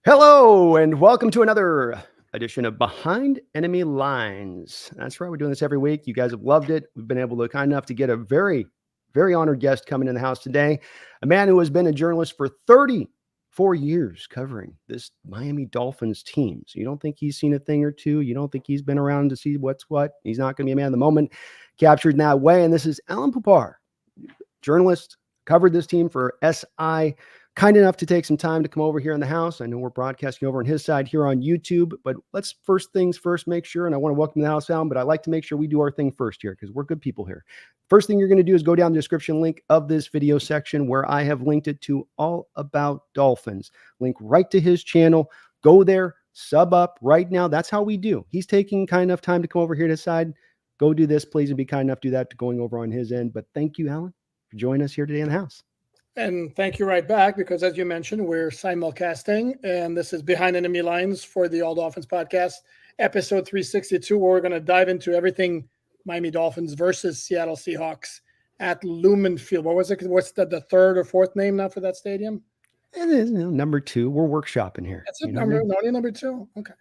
Hello, and welcome to another edition of Behind Enemy Lines. That's right, we're doing this every week. You guys have loved it. We've been able to kind enough to get a very, very honored guest coming in the house today. A man who has been a journalist for 34 years covering this Miami Dolphins team. So you don't think he's seen a thing or two? You don't think he's been around to see what's what? He's not going to be a man of the moment, captured in that way. And this is Alain Poupart, journalist, covered this team for SI. Kind enough to take some time to come over here in the house. I know we're broadcasting over on his side here on YouTube, but let's first things first make sure, and I want to welcome the house, Alan, but I like to make sure we do our thing first here because we're good people here. First thing you're going to do is go down the description link of this video section where I have linked it to All About Dolphins. Link right to his channel. Go there, sub up right now. That's how we do. He's taking kind enough time to come over here to his side. Go do this, please, and be kind enough to do that to going over on his end. But thank you, Alan, for joining us here today in the house. And thank you right back, because as you mentioned, we're simulcasting, and this is Behind Enemy Lines for the All Dolphins podcast, episode 362, where we're going to dive into everything Miami Dolphins versus Seattle Seahawks at Lumen Field. What was it? What's the third or fourth name now for that stadium? It is number 2. We're workshopping here. That's number 2. Okay.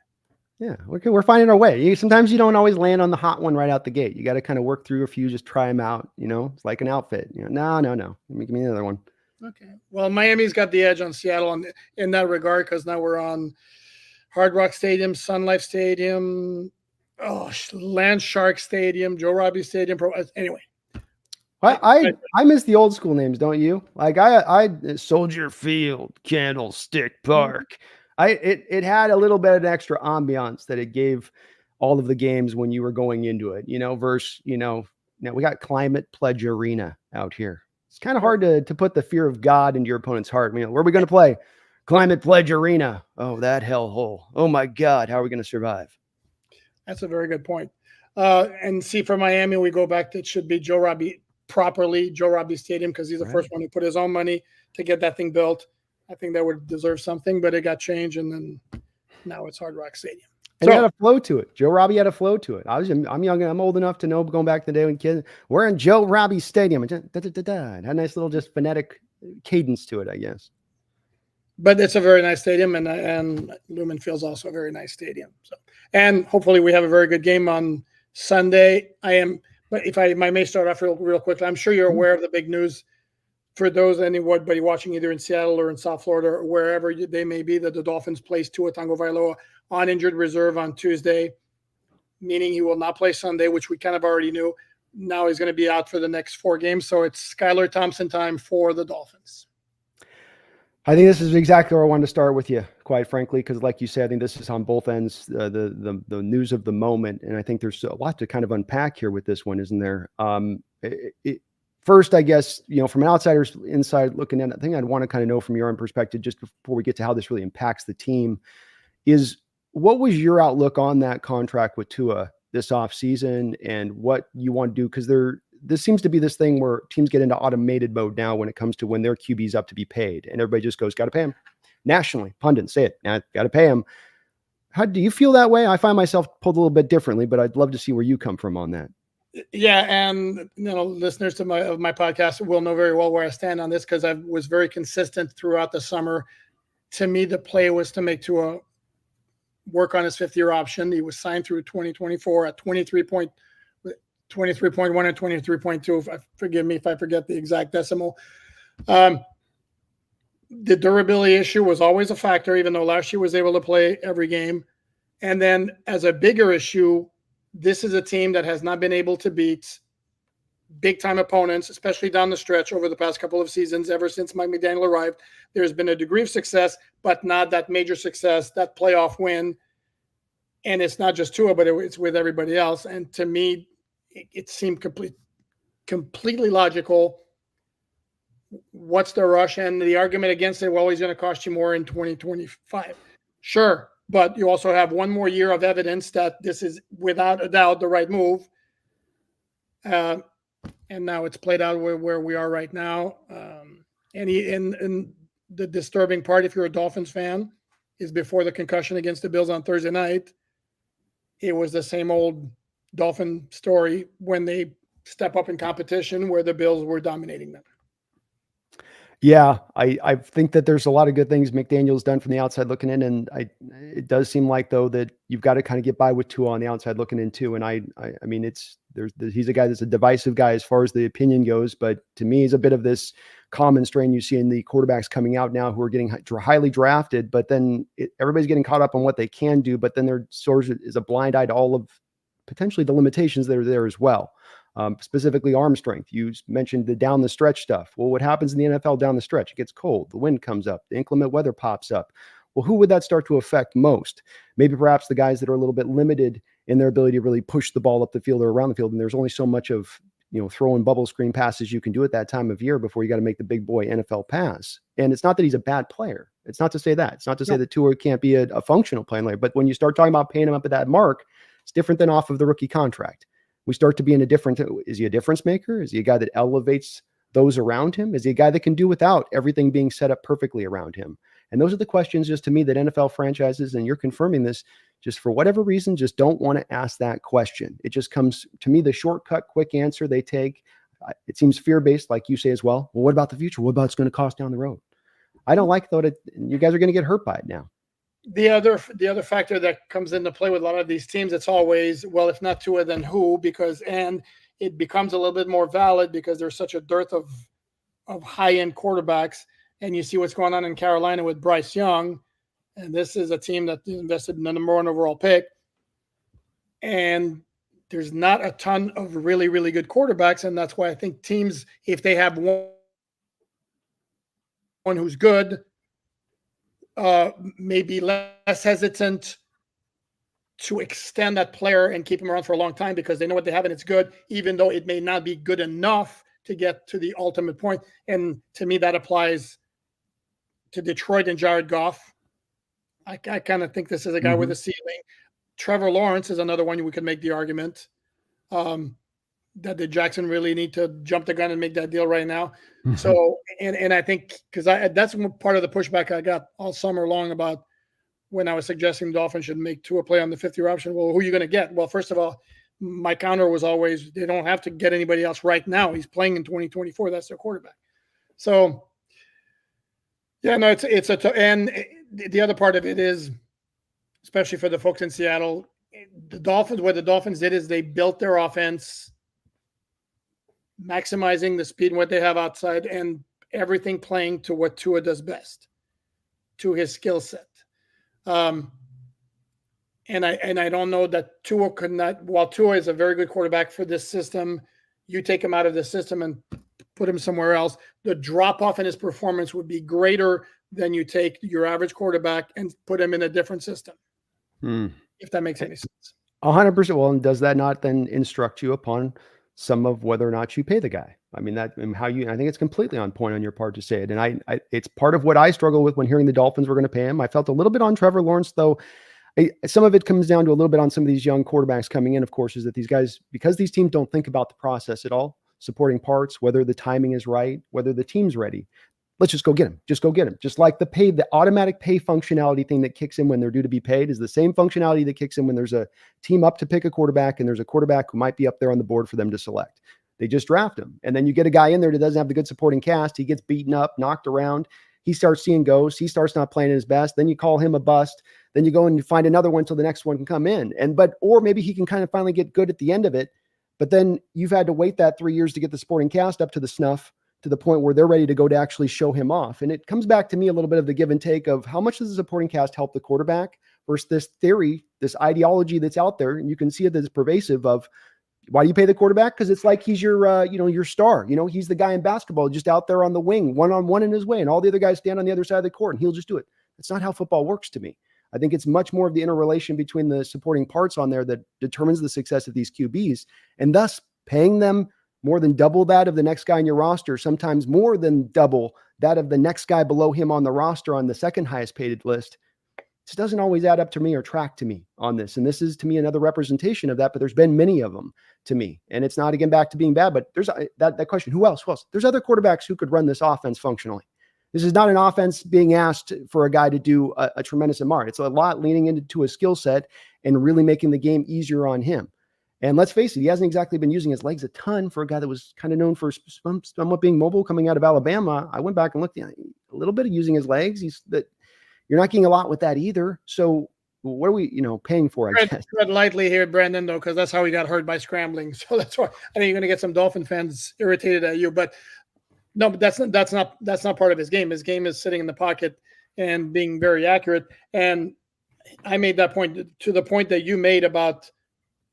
Yeah, we're finding our way. Sometimes you don't always land on the hot one right out the gate. You got to kind of work through a few, just try them out. It's like an outfit. No. Give me another one. Okay. Well, Miami's got the edge on Seattle in that regard, because now we're on Hard Rock Stadium, Sun Life Stadium, Land Shark Stadium, Joe Robbie Stadium. Anyway. I miss the old school names, don't you? Like I Soldier Field, Candlestick Park. It had a little bit of an extra ambiance that it gave all of the games when you were going into it, versus, now we got Climate Pledge Arena out here. It's kind of hard to put the fear of God into your opponent's heart. Where are we going to play? Climate Pledge Arena. Oh, that hellhole. Oh my God. How are we going to survive? That's a very good point. And see, for Miami, we go back to, it should be Joe Robbie Stadium, because he's the first one who put his own money to get that thing built. I think that would deserve something, but it got changed, and then now it's Hard Rock Stadium. And it had a flow to it. Joe Robbie had a flow to it. I'm young, I'm old enough to know, going back to the day when kids, we're in Joe Robbie Stadium. It had a nice little just phonetic cadence to it, I guess. But it's a very nice stadium, and Lumen Field's also a very nice stadium. So, and hopefully we have a very good game on Sunday. But if I may start off real quickly, I'm sure you're aware of the big news for those anybody watching either in Seattle or in South Florida or wherever they may be, that the Dolphins placed Tua Tagovailoa on injured reserve on Tuesday, meaning he will not play Sunday, which we kind of already knew. Now he's going to be out for the next 4 games. So it's Skylar Thompson time for the Dolphins. I think this is exactly where I wanted to start with you, quite frankly, because like you said, I think this is on both ends, the news of the moment. And I think there's a lot to kind of unpack here with this one, isn't there? First, I guess, from an outsider's inside looking at it, I think I'd want to kind of know from your own perspective, just before we get to how this really impacts the team, is what was your outlook on that contract with Tua this offseason and what you want to do? Because this seems to be this thing where teams get into automated mode now when it comes to when their QB's up to be paid, and everybody just goes, got to pay him. Nationally, pundits say it, got to pay him. How do you feel that way? I find myself pulled a little bit differently, but I'd love to see where you come from on that. Yeah, and listeners to my podcast will know very well where I stand on this, because I was very consistent throughout the summer. To me, the play was to make Tua work on his 5th-year option. He was signed through 2024 at 23.1 and 23.2. Forgive me if I forget the exact decimal. The durability issue was always a factor, even though last year was able to play every game. And then as a bigger issue, this is a team that has not been able to beat big-time opponents, especially down the stretch over the past couple of seasons. Ever since Mike McDaniel arrived, there's been a degree of success, but not that major success, that playoff win. And it's not just Tua, but it's with everybody else. And to me, it seemed completely logical. What's the rush? And the argument against it, well, he's going to cost you more in 2025. Sure. But you also have one more year of evidence that this is without a doubt the right move. And now it's played out where we are right now. And the disturbing part, if you're a Dolphins fan, is before the concussion against the Bills on Thursday night, it was the same old Dolphin story when they step up in competition where the Bills were dominating them. Yeah, I think that there's a lot of good things McDaniel's done from the outside looking in, and it does seem like though that you've got to kind of get by with Tua on the outside looking in too. And I mean he's a guy that's a divisive guy as far as the opinion goes, but to me he's a bit of this common strain you see in the quarterbacks coming out now who are getting highly drafted, but then everybody's getting caught up on what they can do, but then there sort of is a blind eye to all of potentially the limitations that are there as well. Specifically arm strength. You mentioned the down the stretch stuff. Well, what happens in the NFL down the stretch? It gets cold. The wind comes up. The inclement weather pops up. Well, who would that start to affect most? Maybe perhaps the guys that are a little bit limited in their ability to really push the ball up the field or around the field. And there's only so much of, throwing bubble screen passes you can do at that time of year before you got to make the big boy NFL pass. And it's not that he's a bad player. It's not to say that. It's not to say that Tua can't be a functional player. But when you start talking about paying him up at that mark, it's different than off of the rookie contract. We start to be in a different, is he a difference maker? Is he a guy that elevates those around him? Is he a guy that can do without everything being set up perfectly around him? And those are the questions just to me that NFL franchises, and you're confirming this, just for whatever reason, just don't want to ask that question. It just comes to me, the shortcut, quick answer they take. It seems fear-based, like you say as well. Well, what about the future? What about it's going to cost down the road? I don't like though that you guys are going to get hurt by it now. The other factor that comes into play with a lot of these teams, it's always, well, if not Tua, then who? And it becomes a little bit more valid because there's such a dearth of high-end quarterbacks. And you see what's going on in Carolina with Bryce Young. And this is a team that invested in the number 1 overall pick. And there's not a ton of really, really good quarterbacks. And that's why I think teams, if they have one who's good, maybe less hesitant to extend that player and keep him around for a long time because they know what they have and it's good, even though it may not be good enough to get to the ultimate point. And to me, that applies to Detroit and Jared Goff. I kind of think this is a guy with a ceiling. Trevor Lawrence is another one we could make the argument that the Jackson really need to jump the gun and make that deal right now. So, and I think because that's part of the pushback I got all summer long about when I was suggesting the Dolphins should make Tua play on the 5th-year option. Well, who are you going to get? Well, first of all, my counter was always they don't have to get anybody else right now. He's playing in 2024. That's their quarterback. So, yeah, no, and the other part of it is, especially for the folks in Seattle, what the Dolphins did is they built their offense maximizing the speed and what they have outside and everything playing to what Tua does best, to his skill set. And I don't know that Tua could not, while Tua is a very good quarterback for this system, you take him out of the system and put him somewhere else, the drop off in his performance would be greater than you take your average quarterback and put him in a different system. If that makes any sense. 100%. Well, and does that not then instruct you upon some of whether or not you pay the guy? I mean, I think it's completely on point on your part to say it. And it's part of what I struggle with when hearing the Dolphins were going to pay him. I felt a little bit on Trevor Lawrence, though. Some of it comes down to a little bit on some of these young quarterbacks coming in, of course, is that these guys, because these teams don't think about the process at all, supporting parts, whether the timing is right, whether the team's ready. Let's just go get him. Just go get him. Just like the automatic pay functionality thing that kicks in when they're due to be paid is the same functionality that kicks in when there's a team up to pick a quarterback and there's a quarterback who might be up there on the board for them to select. They just draft him. And then you get a guy in there that doesn't have the good supporting cast. He gets beaten up, knocked around. He starts seeing ghosts. He starts not playing his best. Then you call him a bust. Then you go and you find another one till the next one can come in. Or maybe he can kind of finally get good at the end of it. But then you've had to wait that 3 years to get the supporting cast up to the snuff, to the point where they're ready to go to actually show him off. And it comes back to me a little bit of the give and take of how much does the supporting cast help the quarterback versus this theory, this ideology that's out there. And you can see it as pervasive of why do you pay the quarterback? Because it's like he's your star. He's the guy in basketball just out there on the wing, one-on-one in his way, and all the other guys stand on the other side of the court and he'll just do it. That's not how football works to me. I think it's much more of the interrelation between the supporting parts on there that determines the success of these QBs, and thus paying them more than double that of the next guy in your roster, sometimes more than double that of the next guy below him on the roster on the second highest paid list. This doesn't always add up to me or track to me on this. And this is, to me, another representation of that, but there's been many of them to me. And it's not, again, back to being bad, but there's that question. Who else? There's other quarterbacks who could run this offense functionally. This is not an offense being asked for a guy to do a tremendous amount. It's a lot leaning into a skill set and really making the game easier on him. And let's face it, he hasn't exactly been using his legs a ton for a guy that was kind of known for somewhat being mobile coming out of Alabama. I went back and looked at a little bit of using his legs. You're not getting a lot with that either. So what are we, paying for? I guess. Tread lightly here, Brandon, though, because that's how he got hurt by scrambling. So that's why I think you're going to get some Dolphin fans irritated at you. But no, but that's not part of his game. His game is sitting in the pocket and being very accurate. And I made that point to the point that you made about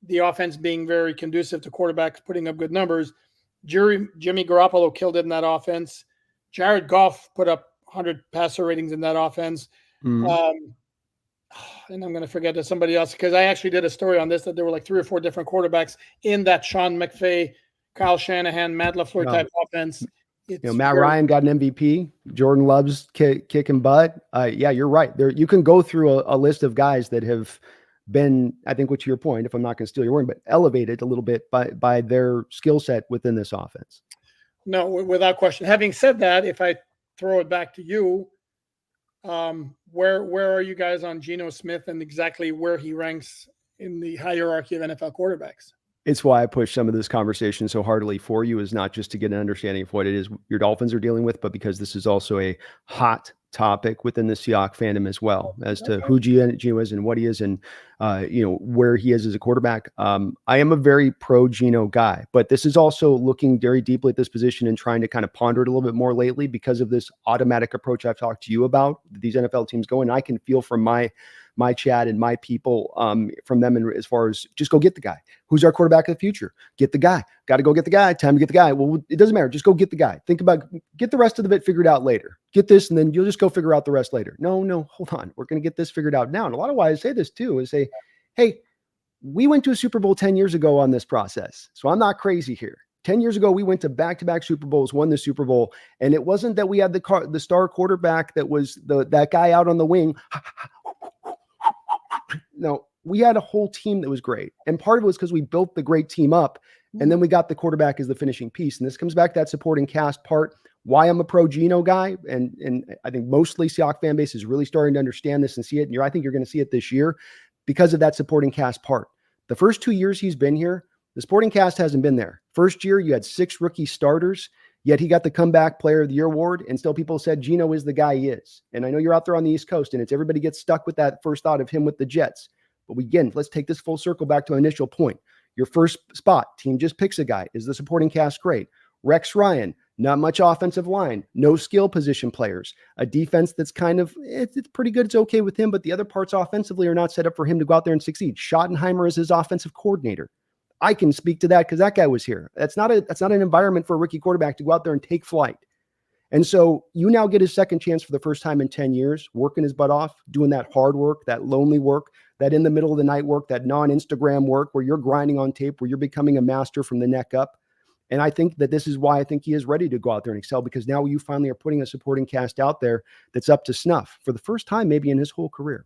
the offense being very conducive to quarterbacks putting up good numbers. Jimmy Garoppolo killed it in that offense. Jared Goff put up 100 passer ratings in that offense. Mm-hmm. And I'm going to forget to somebody else because I actually did a story on this that there were like 3 or 4 different quarterbacks in that Sean McVay, Kyle Shanahan, Matt LaFleur type offense. Matt Ryan got an MVP. Jordan Love's kicking butt. Yeah, you're right. There, you can go through a list of guys that have been, I think, to your point, if I'm not going to steal your word, but elevated a little bit by their skill set within this offense. No, without question. Having said that, if I throw it back to you, where are you guys on Geno Smith and exactly where he ranks in the hierarchy of NFL quarterbacks? It's why I push some of this conversation so heartily for you, is not just to get an understanding of what it is your Dolphins are dealing with, but because this is also a hot topic within the Seahawks fandom as well, as to who Geno is and what he is and, where he is as a quarterback. I am a very pro Geno guy, but this is also looking very deeply at this position and trying to kind of ponder it a little bit more lately because of this automatic approach I've talked to you about. These NFL teams go, and I can feel from my chat and my people from them, and as far as just go get the guy. Who's our quarterback of the future? Get the guy. Got to go get the guy. Time to get the guy. Well, it doesn't matter. Just go get the guy. Think about, get the rest of the bit figured out later. Get this, and then you'll just go figure out the rest later. No, hold on. We're going to get this figured out now. And a lot of why I say this too is say, hey, we went to a Super Bowl 10 years ago on this process. So I'm not crazy here. 10 years ago, we went to back-to-back Super Bowls, won the Super Bowl, and it wasn't that we had the star quarterback that was that guy out on the wing. No, we had a whole team that was great. And part of it was because we built the great team up, and then we got the quarterback as the finishing piece. And this comes back to that supporting cast part, why I'm a pro Geno guy. And I think mostly Seahawks fan base is really starting to understand this and see it. And I think you're going to see it this year because of that supporting cast part. The first 2 years he's been here, the supporting cast hasn't been there. First year, you had 6 rookie starters, yet he got the comeback player of the year award. And still people said Geno is the guy he is. And I know you're out there on the East Coast and everybody gets stuck with that first thought of him with the Jets. But again, let's take this full circle back to my initial point. Your first spot, team just picks a guy. Is the supporting cast great? Rex Ryan, not much offensive line, no skill position players, a defense that's kind of, it's pretty good. It's okay with him, but the other parts offensively are not set up for him to go out there and succeed. Schottenheimer is his offensive coordinator. I can speak to that because that guy was here. That's not an environment for a rookie quarterback to go out there and take flight. And so you now get his second chance for the first time in 10 years, working his butt off, doing that hard work, that lonely work, that in the middle of the night work, that non-Instagram work where you're grinding on tape, where you're becoming a master from the neck up. And I think that this is why I think he is ready to go out there and excel, because now you finally are putting a supporting cast out there that's up to snuff for the first time, maybe in his whole career.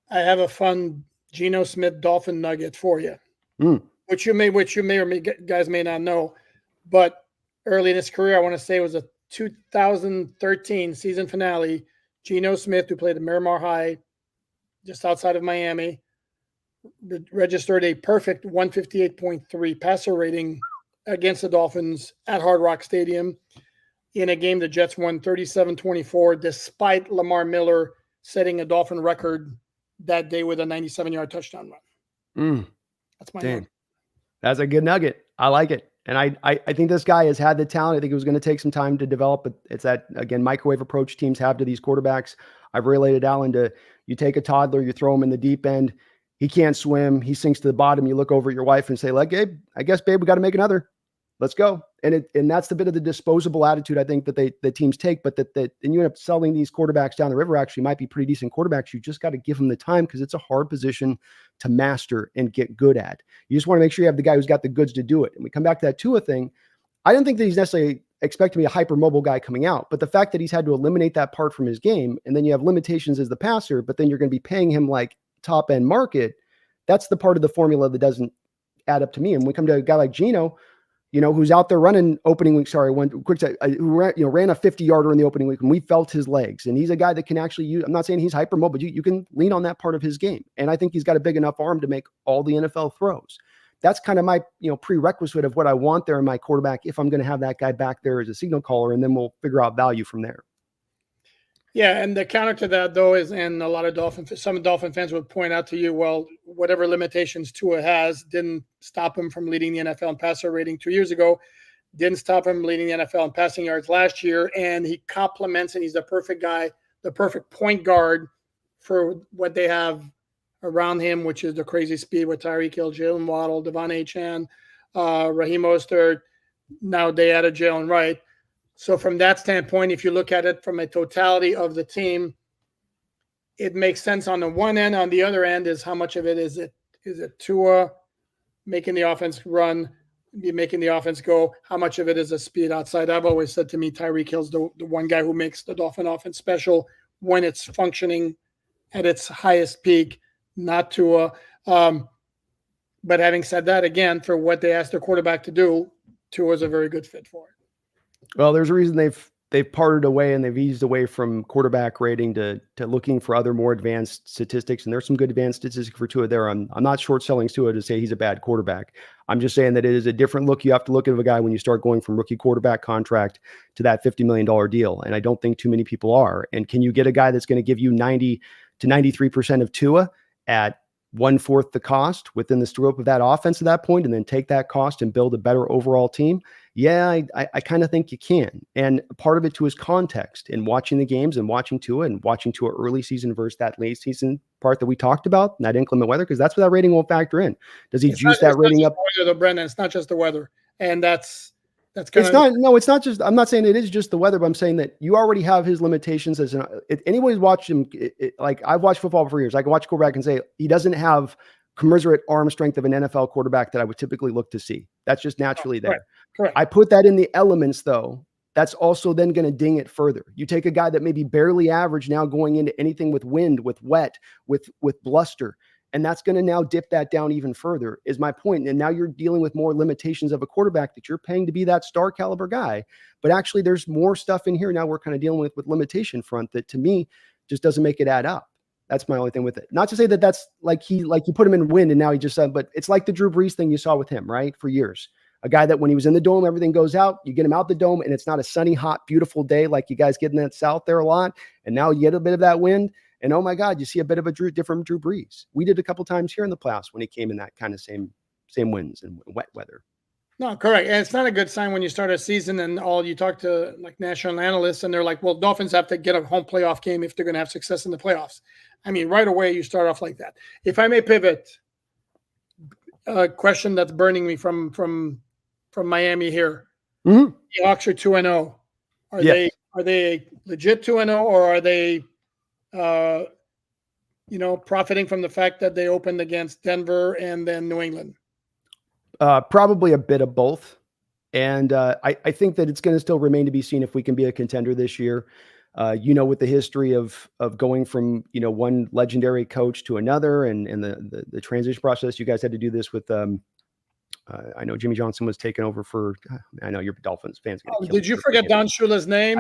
I have a fun Geno Smith Dolphin nugget for you, which you may or may guys may not know, but early in his career, I want to say it was a 2013 season finale. Geno Smith, who played at Miramar High, just outside of Miami, registered a perfect 158.3 passer rating against the Dolphins at Hard Rock Stadium in a game the Jets won 37-24, despite Lamar Miller setting a Dolphin record that day with a 97-yard touchdown run. That's my nugget. That's a good nugget. I like it. And I think this guy has had the talent. I think it was going to take some time to develop, but it's that, again, microwave approach teams have to these quarterbacks. I've related Alain to, you take a toddler, you throw him in the deep end. He can't swim. He sinks to the bottom. You look over at your wife and say, like, Gabe, I guess, babe, we got to make another. Let's go. And that's the bit of the disposable attitude I think that the teams take, but that and you end up selling these quarterbacks down the river actually might be pretty decent quarterbacks. You just got to give them the time because it's a hard position to master and get good at. You just want to make sure you have the guy who's got the goods to do it. And we come back to that Tua thing. I don't think that he's necessarily expecting to be a hyper-mobile guy coming out, but the fact that he's had to eliminate that part from his game, and then you have limitations as the passer, but then you're going to be paying him like top-end market, that's the part of the formula that doesn't add up to me. And we come to a guy like Geno, who's out there running opening week. Sorry, who ran a 50-yarder in the opening week, and we felt his legs. And he's a guy that can actually use. I'm not saying he's hyper-mobile, but you can lean on that part of his game. And I think he's got a big enough arm to make all the NFL throws. that's kind of my, prerequisite of what I want there in my quarterback if I'm going to have that guy back there as a signal caller, and then we'll figure out value from there. Yeah, and the counter to that, though, is, and a lot of some Dolphin fans would point out to you, well, whatever limitations Tua has didn't stop him from leading the NFL in passer rating 2 years ago, didn't stop him leading the NFL in passing yards last year, and he complements, and he's the perfect guy, the perfect point guard for what they have around him, which is the crazy speed with Tyreek Hill, Jalen Waddle, Devon Achane, Raheem Mostert. Now they added Jalen Wright. So from that standpoint, if you look at it from a totality of the team, it makes sense on the one end. On the other end is how much of it is it Tua making the offense run, making the offense go? How much of it is a speed outside? I've always said to me, Tyreek Hill's the one guy who makes the Dolphin offense special when it's functioning at its highest peak, not Tua. But having said that, again, for what they asked their quarterback to do, Tua is a very good fit for it. Well, there's a reason they've parted away and they've eased away from quarterback rating to looking for other more advanced statistics. And there's some good advanced statistics for Tua there. I'm not short selling Tua to say he's a bad quarterback. I'm just saying that it is a different look. You have to look at a guy when you start going from rookie quarterback contract to that $50 million deal. And I don't think too many people are. And can you get a guy that's going to give you 90 to 93% of Tua at 1/4 the cost within the scope of that offense at that point, and then take that cost and build a better overall team? Yeah, I kind of think you can. And part of it too is context and watching the games and watching Tua early season versus that late season part that we talked about, that inclement weather, because that's where that rating will factor in. Does he juice that rating up? Weather, Brandon, it's not just the weather. And that's kind it's not just, I'm not saying it is just the weather, but I'm saying that you already have his limitations as anybody's watched him. Like I've watched football for years. I can watch a quarterback and say he doesn't have commensurate arm strength of an NFL quarterback that I would typically look to see. That's just naturally there. Correct. I put that in the elements though. That's also then going to ding it further. You take a guy that may be barely average now going into anything with wind, with wet, with bluster, and that's going to now dip that down even further, is my point. And now you're dealing with more limitations of a quarterback that you're paying to be that star caliber guy. But actually there's more stuff in here now we're kind of dealing with limitation front that to me just doesn't make it add up. That's my only thing with it. Not to say that that's like you put him in wind and now he just, but it's like the Drew Brees thing you saw with him, right? For years, a guy that when he was in the dome, everything goes out, you get him out the dome and it's not a sunny, hot, beautiful day like you guys get in that South there a lot. And now you get a bit of that wind. And oh my God, you see a bit of a different Drew Brees. We did a couple times here in the playoffs when he came in that kind of same winds and wet weather. No, correct. And it's not a good sign when you start a season and all you talk to like national analysts and they're like, well, Dolphins have to get a home playoff game if they're going to have success in the playoffs. I mean, right away you start off like that. If I may pivot, a question that's burning me from Miami here. Mm-hmm. The Hawks are 2-0. Are they legit 2-0 or are they profiting from the fact that they opened against Denver and then New England? Probably a bit of both. And I think that it's going to still remain to be seen if we can be a contender this year. With the history of going from, one legendary coach to another and the transition process, you guys had to do this with, I know Jimmy Johnson was taken over for, I know you're Dolphins fans. Did you forget Don Shula's name?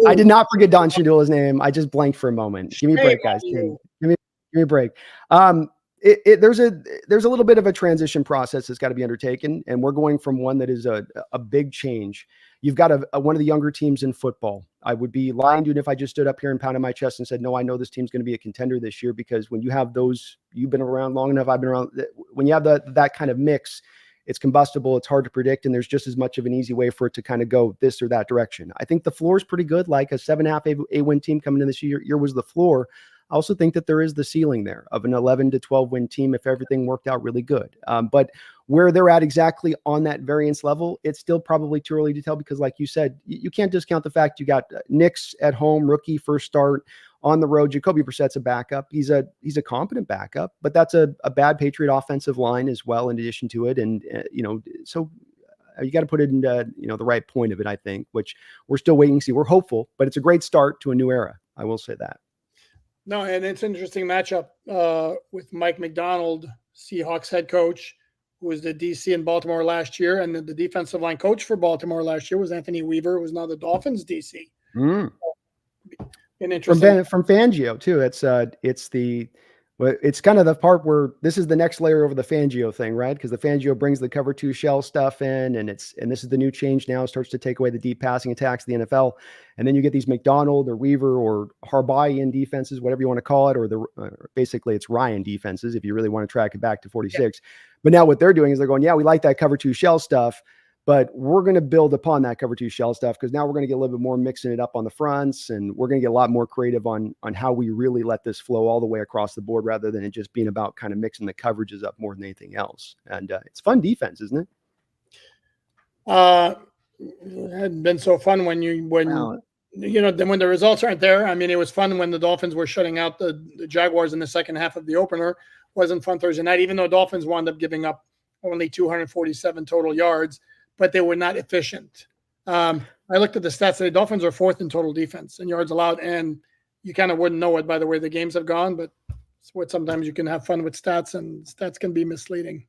I did not forget Don Shula's name. I just blanked for a moment. Give me a break, guys. Give me a break. There's a little bit of a transition process that's got to be undertaken, and we're going from one that is a big change. You've got one of the younger teams in football. I would be lying to you if I just stood up here and pounded my chest and said, no, I know this team's going to be a contender this year, because when you have those, you've been around long enough, I've been around, when you have that kind of mix, it's combustible, it's hard to predict, and there's just as much of an easy way for it to kind of go this or that direction. I think the floor is pretty good, like a 7.5 A-win team coming in this year was the floor. I also think that there is the ceiling there of an 11 to 12 win team if everything worked out really good. But where they're at exactly on that variance level, it's still probably too early to tell, because like you said, you can't discount the fact you got Knicks at home, rookie first start. On the road, Jacoby Brissett's a backup. He's a competent backup, but that's a bad Patriot offensive line as well in addition to it. And, so you got to put it in, the right point of it, I think, which we're still waiting to see. We're hopeful, but it's a great start to a new era. I will say that. No, and it's an interesting matchup with Mike McDonald, Seahawks head coach, who was the DC in Baltimore last year, and the defensive line coach for Baltimore last year was Anthony Weaver, who was now the Dolphins DC. From Fangio too. It's the Well, it's kind of the part where this is the next layer over the Fangio thing, right? Because the Fangio brings the cover two shell stuff in, and this is the new change now. Starts to take away the deep passing attacks of the NFL, and then you get these McDonald or Weaver or Harbaian defenses, whatever you want to call it, or basically it's Ryan defenses if you really want to track it back to 46. Yeah. But now what they're doing is they're going, yeah, we like that cover two shell stuff, but we're going to build upon that cover two shell stuff because now we're going to get a little bit more mixing it up on the fronts, and we're going to get a lot more creative on how we really let this flow all the way across the board rather than it just being about kind of mixing the coverages up more than anything else. And it's fun defense, isn't it? It hadn't been so fun when the results aren't there. I mean, it was fun when the Dolphins were shutting out the Jaguars in the second half of the opener. Wasn't fun Thursday night, even though Dolphins wound up giving up only 247 total yards, but they were not efficient. I looked at the stats today. Dolphins are fourth in total defense and yards allowed, and you kind of wouldn't know it by the way the games have gone, but it's what sometimes you can have fun with stats, and stats can be misleading.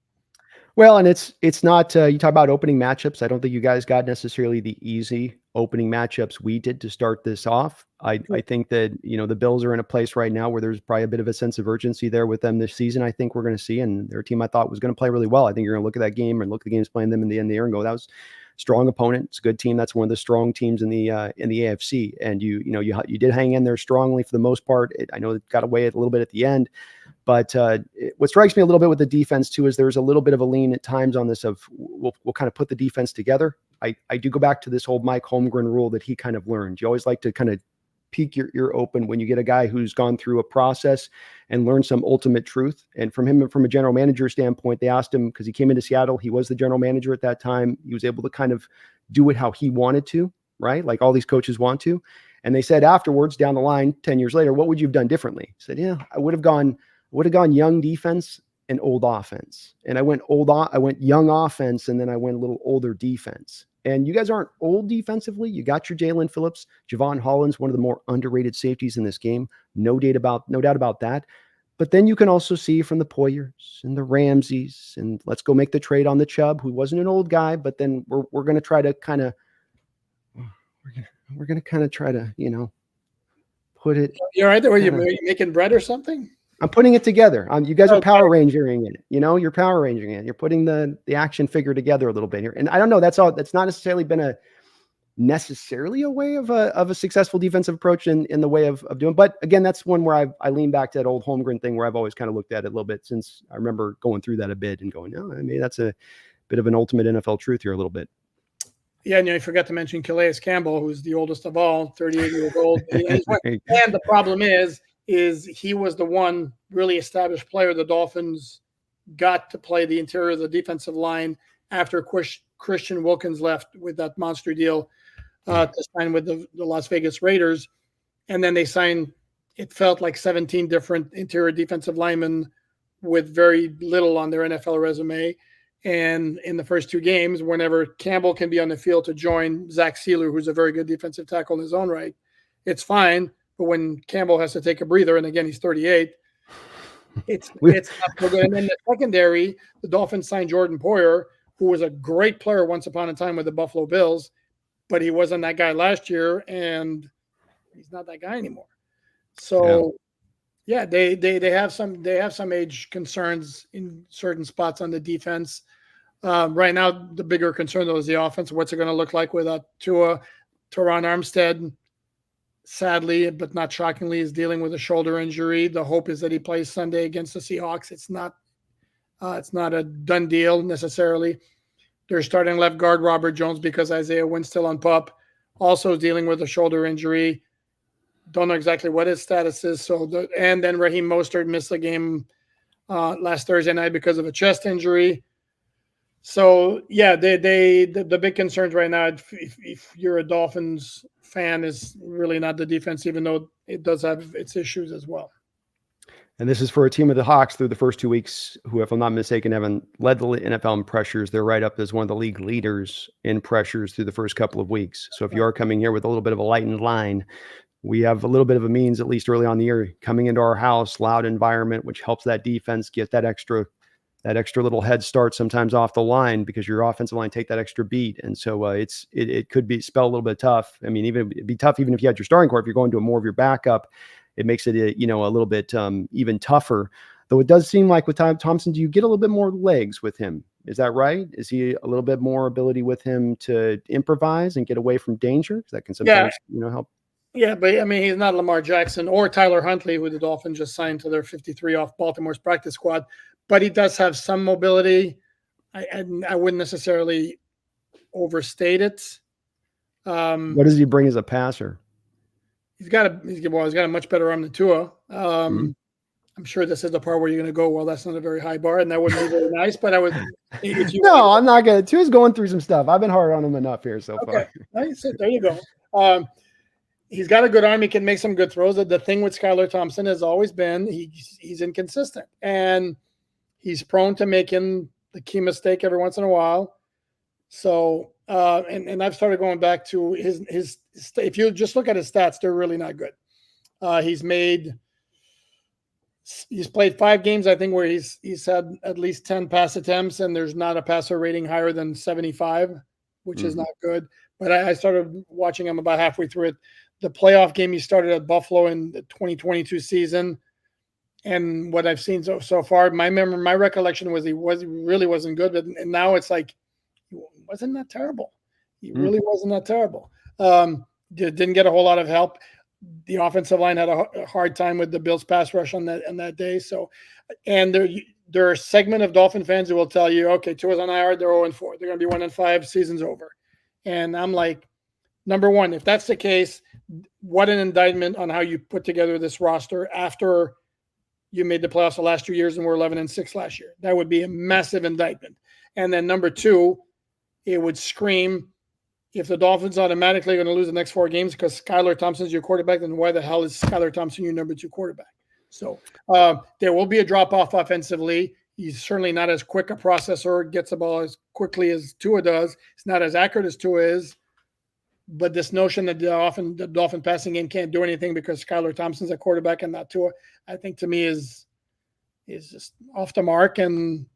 Well, and it's not, you talk about opening matchups. I don't think you guys got necessarily the easy opening matchups we did to start this off. I think that, the Bills are in a place right now where there's probably a bit of a sense of urgency there with them this season. I think we're going to see, and they're a team I thought was going to play really well. I think you're going to look at that game and look at the games playing them in the end of the year and go, that was a strong opponent. It's a good team. That's one of the strong teams in the AFC. And you did hang in there strongly for the most part. I know it got away a little bit at the end. But what strikes me a little bit with the defense, too, is there's a little bit of a lean at times on this of we'll kind of put the defense together. I do go back to this old Mike Holmgren rule that he kind of learned. You always like to kind of peek your ear open when you get a guy who's gone through a process and learned some ultimate truth. And from a general manager standpoint, they asked him, because he came into Seattle, he was the general manager at that time. He was able to kind of do it how he wanted to, right? Like all these coaches want to. And they said afterwards, down the line, 10 years later, what would you have done differently? He said, yeah, I would have gone young defense and old offense. And I went young offense, and then I went a little older defense. And you guys aren't old defensively. You got your Jalen Phillips. Javon Holland's one of the more underrated safeties in this game. No doubt about that. But then you can also see from the Poyers and the Ramseys, and let's go make the trade on the Chubb, who wasn't an old guy, but then we're going to try to kind of try to, put it. You're right there. Are you making bread or something? I'm putting it together. You guys are Power Rangering it. You're Power Rangering it. You're putting the action figure together a little bit here. And I don't know. That's not necessarily been necessarily a way of a successful defensive approach in the way of doing. But again, that's one where I lean back to that old Holmgren thing where I've always kind of looked at it a little bit since I remember going through that a bit and going, no, I mean, that's a bit of an ultimate NFL truth here a little bit. Yeah, and I forgot to mention Calais Campbell, who's the oldest of all, 38 years old. And the problem is he was the one really established player the Dolphins got to play the interior of the defensive line after Christian Wilkins left with that monster deal to sign with the Las Vegas Raiders. And then they signed, it felt like 17 different interior defensive linemen with very little on their NFL resume. And in the first two games, whenever Campbell can be on the field to join Zach Sealer, who's a very good defensive tackle in his own right, it's fine. But when Campbell has to take a breather, and again, he's 38, it's not so good. And then the secondary, the Dolphins signed Jordan Poyer, who was a great player once upon a time with the Buffalo Bills, but he wasn't that guy last year, and he's not that guy anymore. So, yeah, they have some age concerns in certain spots on the defense. Right now, the bigger concern though is the offense. What's it going to look like without Tua? Teron Armstead, sadly, but not shockingly, is dealing with a shoulder injury. The hope is that he plays Sunday against the Seahawks. It's not a done deal necessarily. They're starting left guard Robert Jones because Isaiah Wynn's still on PUP, also dealing with a shoulder injury. Don't know exactly what his status is. And then Raheem Mostert missed the game last Thursday night because of a chest injury. So yeah, the big concerns right now, if you're a Dolphins fan, is really not the defense, even though it does have its issues as well. And this is for a team of the Hawks through the first 2 weeks, who, if I'm not mistaken, haven't led the NFL in pressures. They're right up as one of the league leaders in pressures through the first couple of weeks. So if you are coming here with a little bit of a lightened line, we have a little bit of a means, at least early on the year, coming into our house, loud environment, which helps that defense get that extra little head start sometimes off the line, because your offensive line take that extra beat. And so it could be spell a little bit tough. I mean, it'd be tough even if you had your starting core, if you're going to more of your backup it makes it a little bit even tougher. Though it does seem like with Thompson, do you get a little bit more legs with him? Is that right? Is he a little bit more ability with him to improvise and get away from danger? Because that can sometimes help. Yeah, but I mean, he's not Lamar Jackson or Tyler Huntley, who the Dolphins just signed to their 53 off Baltimore's practice squad. But he does have some mobility. I wouldn't necessarily overstate it. What does he bring as a passer? He's got a much better arm than Tua. I'm sure this is the part where you're going to go, well, that's not a very high bar, and that wouldn't be very nice. But I would. I'm not going to. Tua's going through some stuff. I've been hard on him enough here so far. Nice. There you go. He's got a good arm. He can make some good throws. The thing with Skylar Thompson has always been he's inconsistent, and he's prone to making the key mistake every once in a while. So, and I've started going back to his. If you just look at his stats, they're really not good. He's played 5 games, I think, where he's had at least 10 pass attempts, and there's not a passer rating higher than 75, which is not good. But I started watching him about halfway through it. The playoff game he started at Buffalo in the 2022 season, and what I've seen so far, my recollection was he really wasn't good, and now it's like he wasn't that terrible. He really wasn't that terrible. Didn't get a whole lot of help. The offensive line had a hard time with the Bills pass rush on that day. So, and there are a segment of Dolphin fans who will tell you, okay, Tua's on IR, they're 0-4. They're going to be 1-5, season's over. And I'm like, number one, if that's the case, what an indictment on how you put together this roster after you made the playoffs the last 2 years and were 11-6 last year. That would be a massive indictment. And then number two, it would scream, if the Dolphins automatically are going to lose the next 4 games because Skylar Thompson's your quarterback, then why the hell is Skylar Thompson your number 2 quarterback? So there will be a drop-off offensively. He's certainly not as quick a processor, gets the ball as quickly as Tua does. It's not as accurate as Tua is. But this notion that the Dolphin passing game can't do anything because Skylar Thompson's a quarterback and not Tua, I think to me is just off the mark and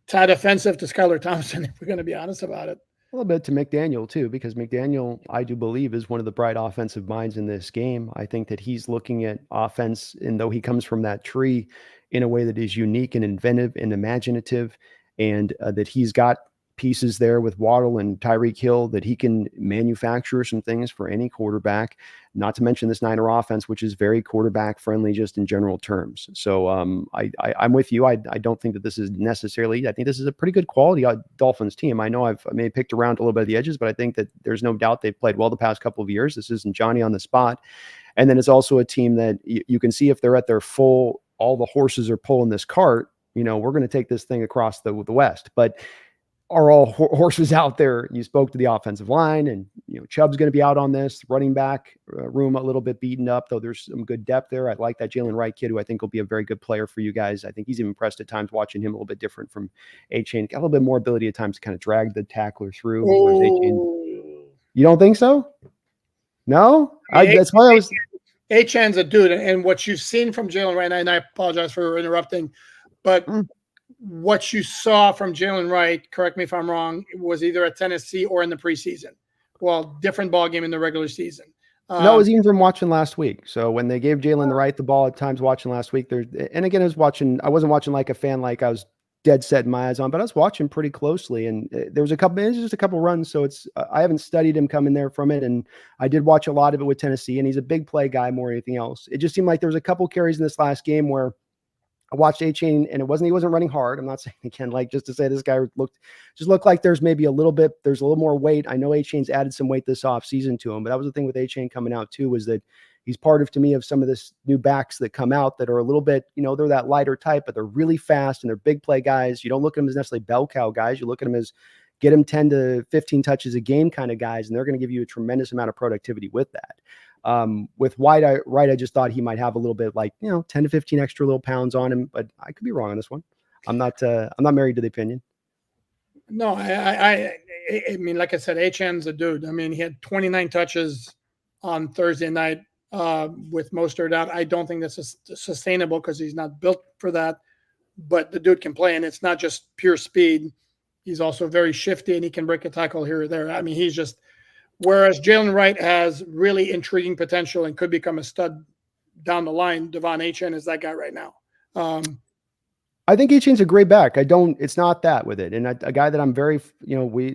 tad offensive to Skylar Thompson, if we're going to be honest about it. A little bit to McDaniel too, because McDaniel, I do believe, is one of the bright offensive minds in this game. I think that he's looking at offense, and though he comes from that tree, in a way that is unique and inventive and imaginative, and that he's got pieces there with Waddle and Tyreek Hill that he can manufacture some things for any quarterback, not to mention this Niner offense, which is very quarterback friendly just in general terms. So I'm with you. I don't think that this is necessarily, I think this is a pretty good quality Dolphins team. I know I may have picked around a little bit of the edges, but I think that there's no doubt they've played well the past couple of years. This isn't Johnny on the spot. And then it's also a team that you can see if they're at their full, all the horses are pulling this cart, we're going to take this thing across the West. But are all horses out there? You spoke to the offensive line, and Chubb's going to be out on this running back room, a little bit beaten up, though there's some good depth there. I like that Jalen Wright kid, who I think will be a very good player for you guys. I think he's even impressed at times watching him, a little bit different from A-Chain. Got a little bit more ability at times to kind of drag the tackler through. You don't think so? No? That's why I was. A-Chan's a dude, and what you've seen from Jalen Wright, and I apologize for interrupting, but what you saw from Jalen Wright, correct me if I'm wrong, was either at Tennessee or in the preseason. Well, different ball game in the regular season. No, it was even from watching last week. So when they gave Jalen Wright the ball at times watching last week, and again, I wasn't watching like a fan, like I was dead set in my eyes on, but I was watching pretty closely, and there was just a couple runs. So I haven't studied him coming there from it. And I did watch a lot of it with Tennessee, and he's a big play guy more than anything else. It just seemed like there was a couple carries in this last game where I watched A-Chain, and he wasn't running hard. I'm not saying, again, like just to say this guy looked like there's maybe there's a little more weight. I know A-Chain's added some weight this off season to him, but that was the thing with A-Chain coming out too, was that he's part to me of some of this new backs that come out that are a little bit, they're that lighter type, but they're really fast and they're big play guys. You don't look at them as necessarily bell cow guys. You look at them as get them 10 to 15 touches a game kind of guys, and they're going to give you a tremendous amount of productivity with that. With White, I just thought he might have a little bit 10 to 15 extra little pounds on him, but I could be wrong on this one. I'm not married to the opinion. No, I mean, like I said, A-Chan's a dude. I mean, he had 29 touches on Thursday night with Mostert out. I don't think that's sustainable because he's not built for that, but the dude can play, and it's not just pure speed. He's also very shifty, and he can break a tackle here or there. I mean, whereas Jalen Wright has really intriguing potential and could become a stud down the line, Devon Achane is that guy right now. I think Achane's a great back. It's not that with it. And a guy that I'm very,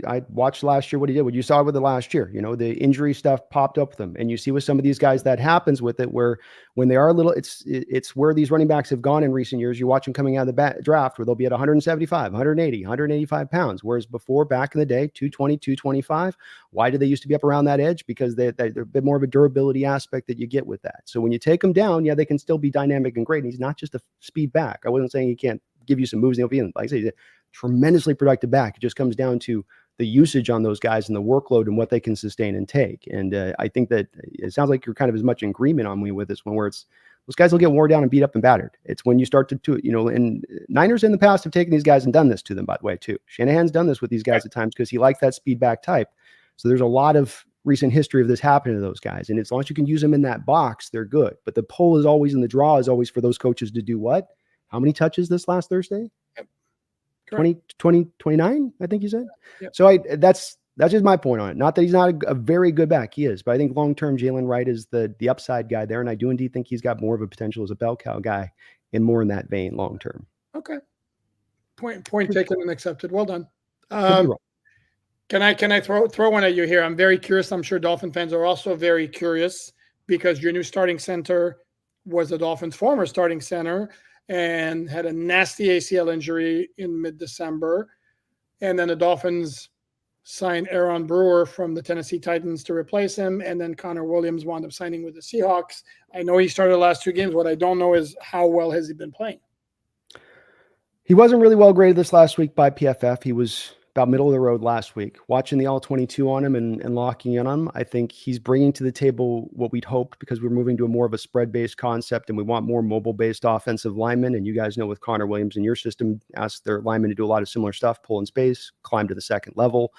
I watched last year what he did, what you saw with it last year, the injury stuff popped up with them. And you see with some of these guys that happens with it, where when they are a little, it's where these running backs have gone in recent years. You watch them coming out of the draft where they'll be at 175, 180, 185 pounds. Whereas before, back in the day, 220, 225. Why did they used to be up around that edge? Because they're a bit more of a durability aspect that you get with that. So when you take them down, yeah, they can still be dynamic and great. And he's not just a speed back. I wasn't saying he can't give you some moves. Like I say, he's a tremendously productive back. It just comes down to the usage on those guys and the workload and what they can sustain and take. And I think that it sounds like you're kind of as much in agreement on me with this one, where it's those guys will get worn down and beat up and battered. It's when you start to and Niners in the past have taken these guys and done this to them, by the way, too. Shanahan's done this with these guys at times because he likes that speed back type. So there's a lot of recent history of this happening to those guys. And as long as you can use them in that box, they're good. But the pull is always, and the draw is always for those coaches to do what? How many touches this last Thursday? Yep. 29, I think you said. Yep. So that's just my point on it. Not that he's not a very good back. He is. But I think long-term Jalen Wright is the upside guy there. And I do indeed think he's got more of a potential as a bell cow guy and more in that vein long-term. Okay. Point taken and accepted. Well done. Can I throw one at you here? I'm very curious. I'm sure Dolphin fans are also very curious because your new starting center was the Dolphins' former starting center and had a nasty ACL injury in mid-December. And then the Dolphins signed Aaron Brewer from the Tennessee Titans to replace him. And then Connor Williams wound up signing with the Seahawks. I know he started the last 2 games. What I don't know is how well has he been playing? He wasn't really well graded this last week by PFF. He was about middle of the road last week. Watching the all-22 on him and locking in on him, I think he's bringing to the table what we'd hoped, because we're moving to a more of a spread-based concept and we want more mobile-based offensive linemen. And you guys know with Connor Williams in your system, ask their linemen to do a lot of similar stuff, pull in space, climb to the second level,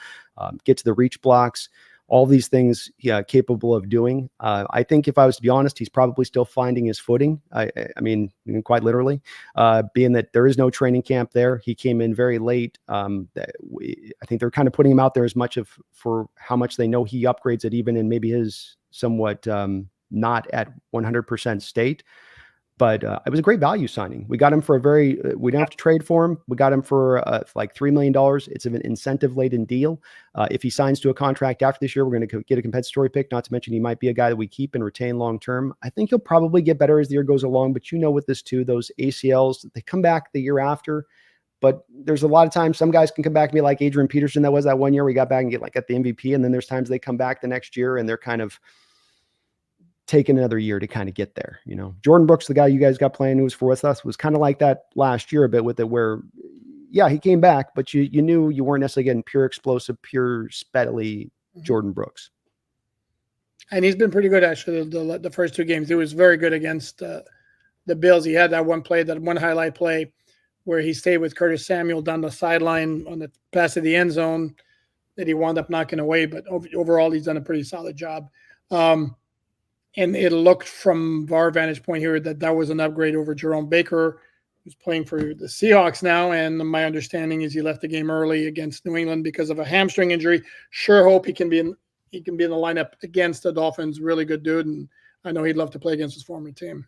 get to the reach blocks. All these things capable of doing. I think if I was to be honest, he's probably still finding his footing. I mean, quite literally, being that there is no training camp there. He came in very late. I think they're kind of putting him out there as much for how much they know he upgrades it, even in maybe his somewhat not at 100% state. But it was a great value signing. We got him for we didn't have to trade for him. We got him for like $3 million. It's an incentive-laden deal. If he signs to a contract after this year, we're going to get a compensatory pick, not to mention he might be a guy that we keep and retain long-term. I think he'll probably get better as the year goes along. But with this too, those ACLs, they come back the year after. But there's a lot of times some guys can come back and be like Adrian Peterson. That was that 1 year we got back and get the MVP. And then there's times they come back the next year and they're kind of taking another year to kind of get there. Jordan Brooks, the guy you guys got playing who was for us, was kind of like that last year a bit with it, where he came back, but you knew you weren't necessarily getting pure explosive, pure speedily Jordan Brooks. And he's been pretty good actually the first 2 games. He was very good against the Bills. He had that one highlight play where he stayed with Curtis Samuel down the sideline on the pass to the end zone that he wound up knocking away. But overall, he's done a pretty solid job. And it looked from our vantage point here that was an upgrade over Jerome Baker, who's playing for the Seahawks now. And my understanding is he left the game early against New England because of a hamstring injury. Sure hope he can be in the lineup against the Dolphins. Really good dude. And I know he'd love to play against his former team.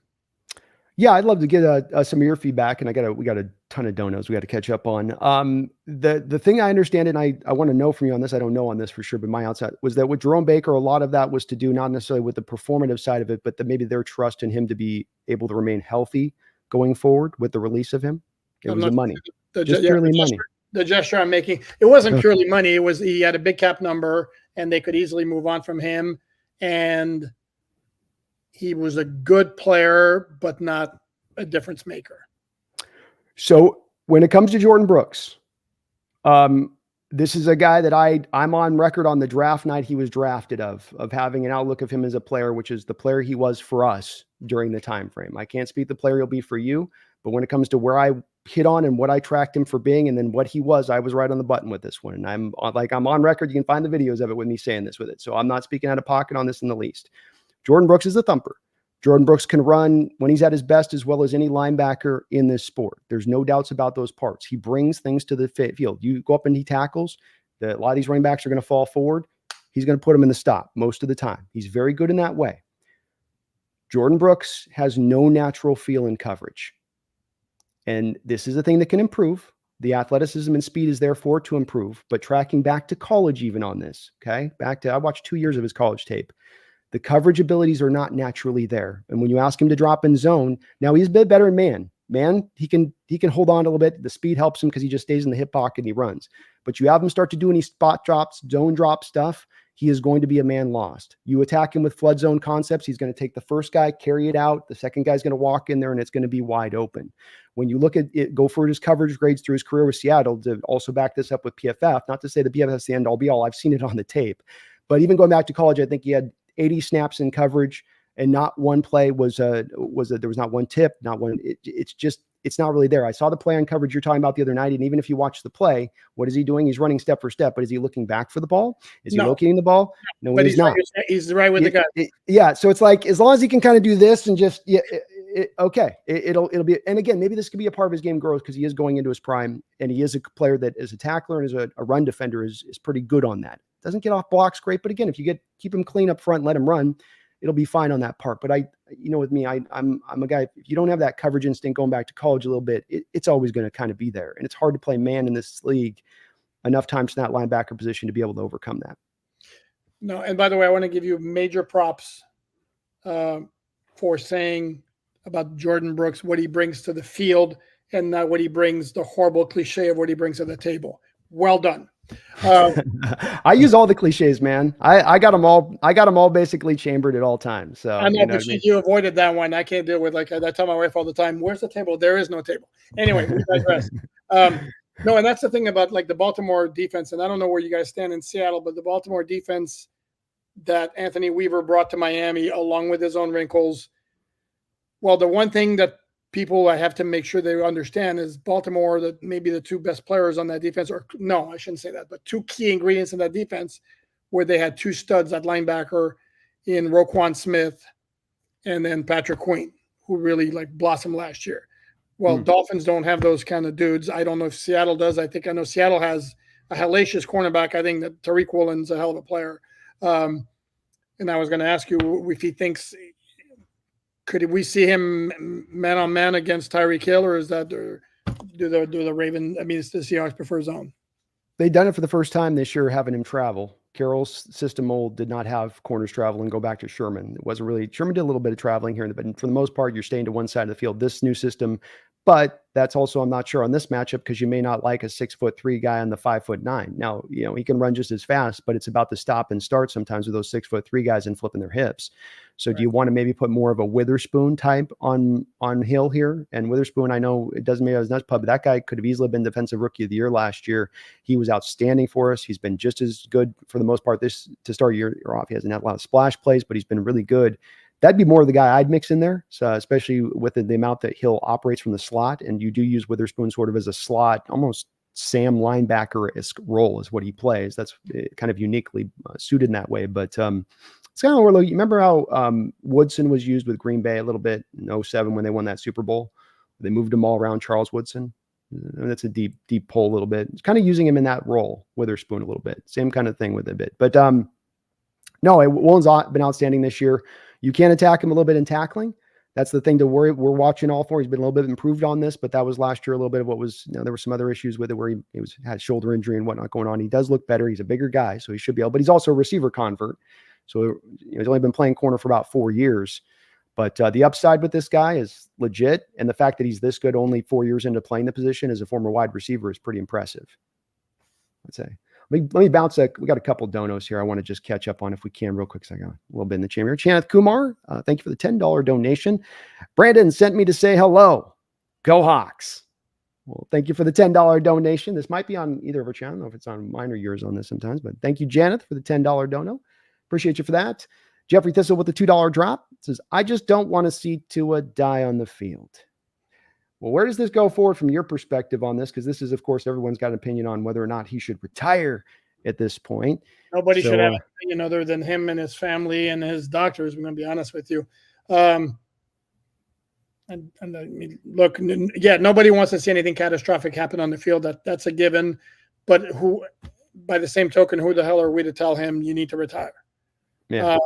Yeah, I'd love to get some of your feedback, and we got a ton of donos we got to catch up on. The thing I understand, and I want to know from you on this, I don't know on this for sure, but my outside was that with Jerome Baker, a lot of that was to do not necessarily with the performative side of it, but that maybe their trust in him to be able to remain healthy going forward with the release of him. It was the money, just purely money. The gesture I'm making, it wasn't purely money. It was he had a big cap number, and they could easily move on from him, and he was a good player, but not a difference maker. So when it comes to Jordan Brooks, this is a guy that I'm on record on the draft night he was drafted of having an outlook of him as a player, which is the player he was for us during the time frame. I can't speak the player he'll be for you, but when it comes to where I hit on and what I tracked him for being and then what he was, I was right on the button with this one. And I'm on record. You can find the videos of it with me saying this with it. So I'm not speaking out of pocket on this in the least. Jordan Brooks is a thumper. Jordan Brooks can run when he's at his best as well as any linebacker in this sport. There's no doubts about those parts. He brings things to the field. You go up and he tackles. A lot of these running backs are going to fall forward. He's going to put them in the stop most of the time. He's very good in that way. Jordan Brooks has no natural feel in coverage. And this is a thing that can improve. The athleticism and speed is therefore to improve, but tracking back to college, even on this, okay, I watched 2 years of his college tape. The coverage abilities are not naturally there. And when you ask him to drop in zone, now he's a bit better in man. Man, he can hold on a little bit. The speed helps him because he just stays in the hip pocket and he runs. But you have him start to do any spot drops, zone drop stuff, he is going to be a man lost. You attack him with flood zone concepts, he's going to take the first guy, carry it out. The second guy's going to walk in there and it's going to be wide open. When you look at it, go for his coverage grades through his career with Seattle, to also back this up with PFF, not to say the PFF is the end all be all. I've seen it on the tape. But even going back to college, I think he had 80 snaps in coverage and not one play was there was not one tip, not one. It's not really there. I saw the play on coverage you're talking about the other night. And even if you watch the play, what is he doing? He's running step for step, but is he looking back for the ball? Is he locating the ball? No, but he's not. He's right with the guy. Yeah. So it's like, as long as he can kind of do this and just, okay, it'll be, and again, maybe this could be a part of his game growth because he is going into his prime and he is a player that as a tackler and as a run defender is pretty good on that. Doesn't get off blocks great, but again, if you keep him clean up front, let him run, it'll be fine on that part. But with me, I'm a guy, if you don't have that coverage instinct going back to college a little bit, it's always going to kind of be there. And it's hard to play man in this league enough times in that linebacker position to be able to overcome that. No, and by the way, I want to give you major props for saying about Jordan Brooks, what he brings to the field and not what he brings, the horrible cliche of what he brings to the table. Well done. I use all the cliches, man. I got them all basically chambered at all times. So I know, but you avoided that one. I can't deal with, like, I tell my wife all the time, where's the table? There is no table. Anyway, we digress. No, and that's the thing about like the Baltimore defense, and I don't know where you guys stand in Seattle, but the Baltimore defense that Anthony Weaver brought to Miami, along with his own wrinkles. Well, the one thing that people I have to make sure they understand is Baltimore, that maybe the two best players on that defense, or no, I shouldn't say that, but two key ingredients in that defense where they had two studs at linebacker in Roquan Smith and then Patrick Queen, who really like blossomed last year. Well, Dolphins don't have those kind of dudes. I don't know if Seattle does. I know Seattle has a hellacious cornerback. I think that Tariq Woolen's a hell of a player. And I was going to ask you if he thinks, could we see him man on man against Tyreek Hill, or is that do the Ravens? I mean, it's the Seahawks prefer zone. They've done it for the first time this year, having him travel. Carroll's system mold did not have corners travel and go back to Sherman. It wasn't really, Sherman did a little bit of traveling here, but for the most part, you're staying to one side of the field. This new system, but that's also, I'm not sure on this matchup because you may not like a 6'3" guy on the 5'9". Now, he can run just as fast, but it's about the stop and start sometimes with those 6'3" guys and flipping their hips. So do you want to maybe put more of a Witherspoon type on Hill here? And Witherspoon, I know it doesn't make us nuts, but that guy could have easily been defensive rookie of the year last year. He was outstanding for us. He's been just as good for the most part this to start year off. He hasn't had a lot of splash plays, but he's been really good. That'd be more of the guy I'd mix in there. So especially with the amount that Hill operates from the slot, and you do use Witherspoon sort of as a slot, almost Sam linebacker-esque role is what he plays. That's kind of uniquely suited in that way. But it's kind of where you remember how Woodson was used with Green Bay a little bit in 2007 when they won that Super Bowl. They moved him all around Charles Woodson. And that's a deep pull a little bit. It's kind of using him in that role, Witherspoon a little bit. Same kind of thing with a bit. But no, Woolen's been outstanding this year. You can attack him a little bit in tackling. That's the thing to worry. We're watching all for. He's been a little bit improved on this, but that was last year a little bit of what was, there were some other issues with it where he had shoulder injury and whatnot going on. He does look better. He's a bigger guy, so he should be able, but he's also a receiver convert. So he's only been playing corner for about 4 years. But the upside with this guy is legit. And the fact that he's this good only 4 years into playing the position as a former wide receiver is pretty impressive, I'd say. Let me bounce we got a couple donos here I want to just catch up on if we can real quick. So I got a little bit in the chamber. Chanath Kumar, thank you for the $10 donation. Brandon sent me to say hello. Go Hawks. Well, thank you for the $10 donation. This might be on either of our channels. I don't know if it's on mine or yours on this sometimes, but thank you, Janeth, for the $10 dono. Appreciate you for that. Jeffrey Thistle with the $2 drop says, I just don't want to see Tua die on the field. Well, where does this go forward from your perspective on this? Because this is, of course, everyone's got an opinion on whether or not he should retire at this point. Nobody should have an opinion other than him and his family and his doctors. I'm going to be honest with you. And I mean, look, yeah, nobody wants to see anything catastrophic happen on the field. That's a given. But who, by the same token, who the hell are we to tell him you need to retire? Yeah.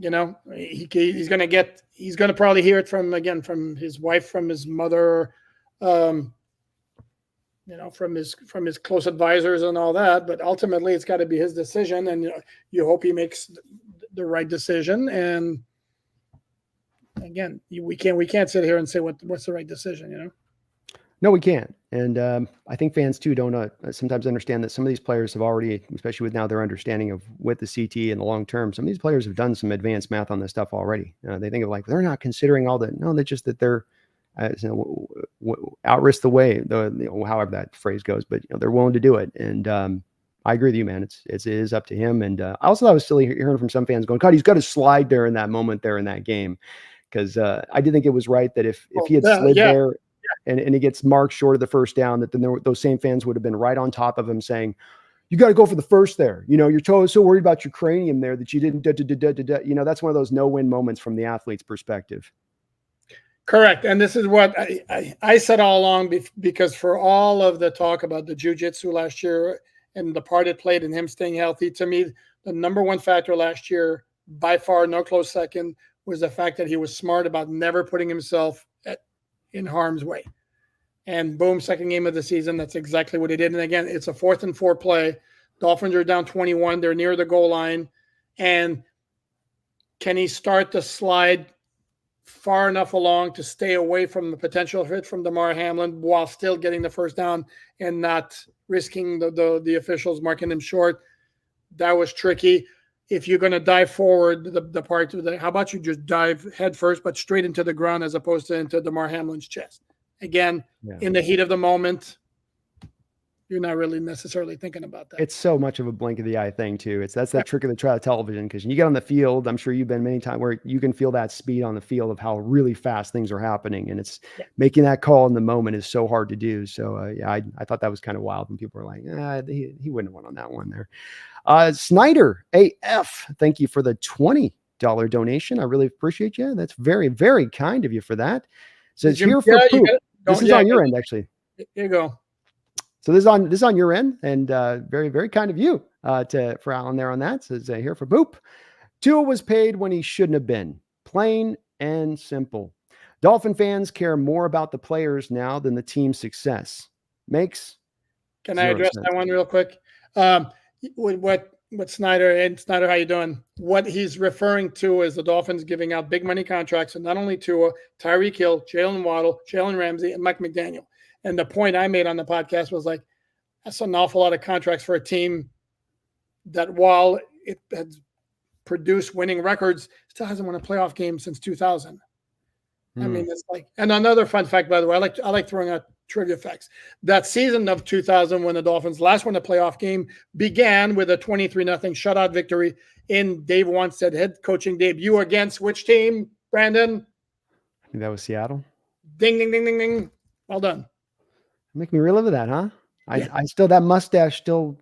he's going to probably hear it from his wife, from his mother, from his close advisors and all that. But ultimately, it's got to be his decision, and you hope he makes the right decision. And again, we can't sit here and say what's the right decision, No, we can't. And I think fans too don't sometimes understand that some of these players have already, especially with now their understanding of with the CT and the long term, some of these players have done some advanced math on this stuff already. They think of like, they're not considering all the, no, they're just that they're out-risk the way, however that phrase goes, but they're willing to do it. And I agree with you, man. It is up to him. And I also thought it was silly hearing from some fans going, God, he's got to slide there in that moment there in that game. Because I did think it was right that if he had slid there, and he gets marked short of the first down, that then those same fans would have been right on top of him saying, you got to go for the first there. You're so worried about your cranium there that you didn't, that's one of those no-win moments from the athlete's perspective. Correct. And this is what I said all along, because for all of the talk about the jiu-jitsu last year and the part it played in him staying healthy, to me, the number one factor last year, by far, no close second, was the fact that he was smart about never putting himself in harm's way. And boom, second game of the season, that's exactly what he did. And again, it's a 4th and 4 play. Dolphins are down 21. They're near the goal line. And can he start to slide far enough along to stay away from the potential hit from Damar Hamlin while still getting the first down and not risking the officials marking him short? That was tricky. If you're going to dive forward, the part of how about you just dive head first, but straight into the ground as opposed to into Damar Hamlin's chest? Again, in the heat of the moment, you're not really necessarily thinking about that. It's so much of a blink of the eye thing too. That's that trick of the television, because when you get on the field, I'm sure you've been many times where you can feel that speed on the field of how really fast things are happening, and it's making that call in the moment is so hard to do. So I thought that was kind of wild when people were like, he wouldn't have won on that one there. Snyder AF, thank you for the $20 donation. I really appreciate you. That's very, very kind of you for that. Says here for Poop. This is on your end, actually. Here you go. So this is on your end, and very, very kind of you for Alan there on that. Says here for Poop. Tua was paid when he shouldn't have been. Plain and simple. Dolphin fans care more about the players now than the team's success. Can I address that one real quick? What Snyder, how you doing? What he's referring to is the Dolphins giving out big money contracts, and not only Tua, Tyreek Hill, Jalen Waddle, Jalen Ramsey, and Mike McDaniel. And the point I made on the podcast was like, that's an awful lot of contracts for a team that, while it has produced winning records, still hasn't won a playoff game since 2000. I mean, it's like, and another fun fact, by the way, I like throwing out trivia facts. That season of 2000, when the Dolphins last won a playoff game, began with a 23-0 shutout victory in Dave Wanstead head coaching debut against which team, Brandon? I think that was Seattle. Ding, ding, ding, ding, ding. Well done. Make me relive that, huh? I still, that mustache still,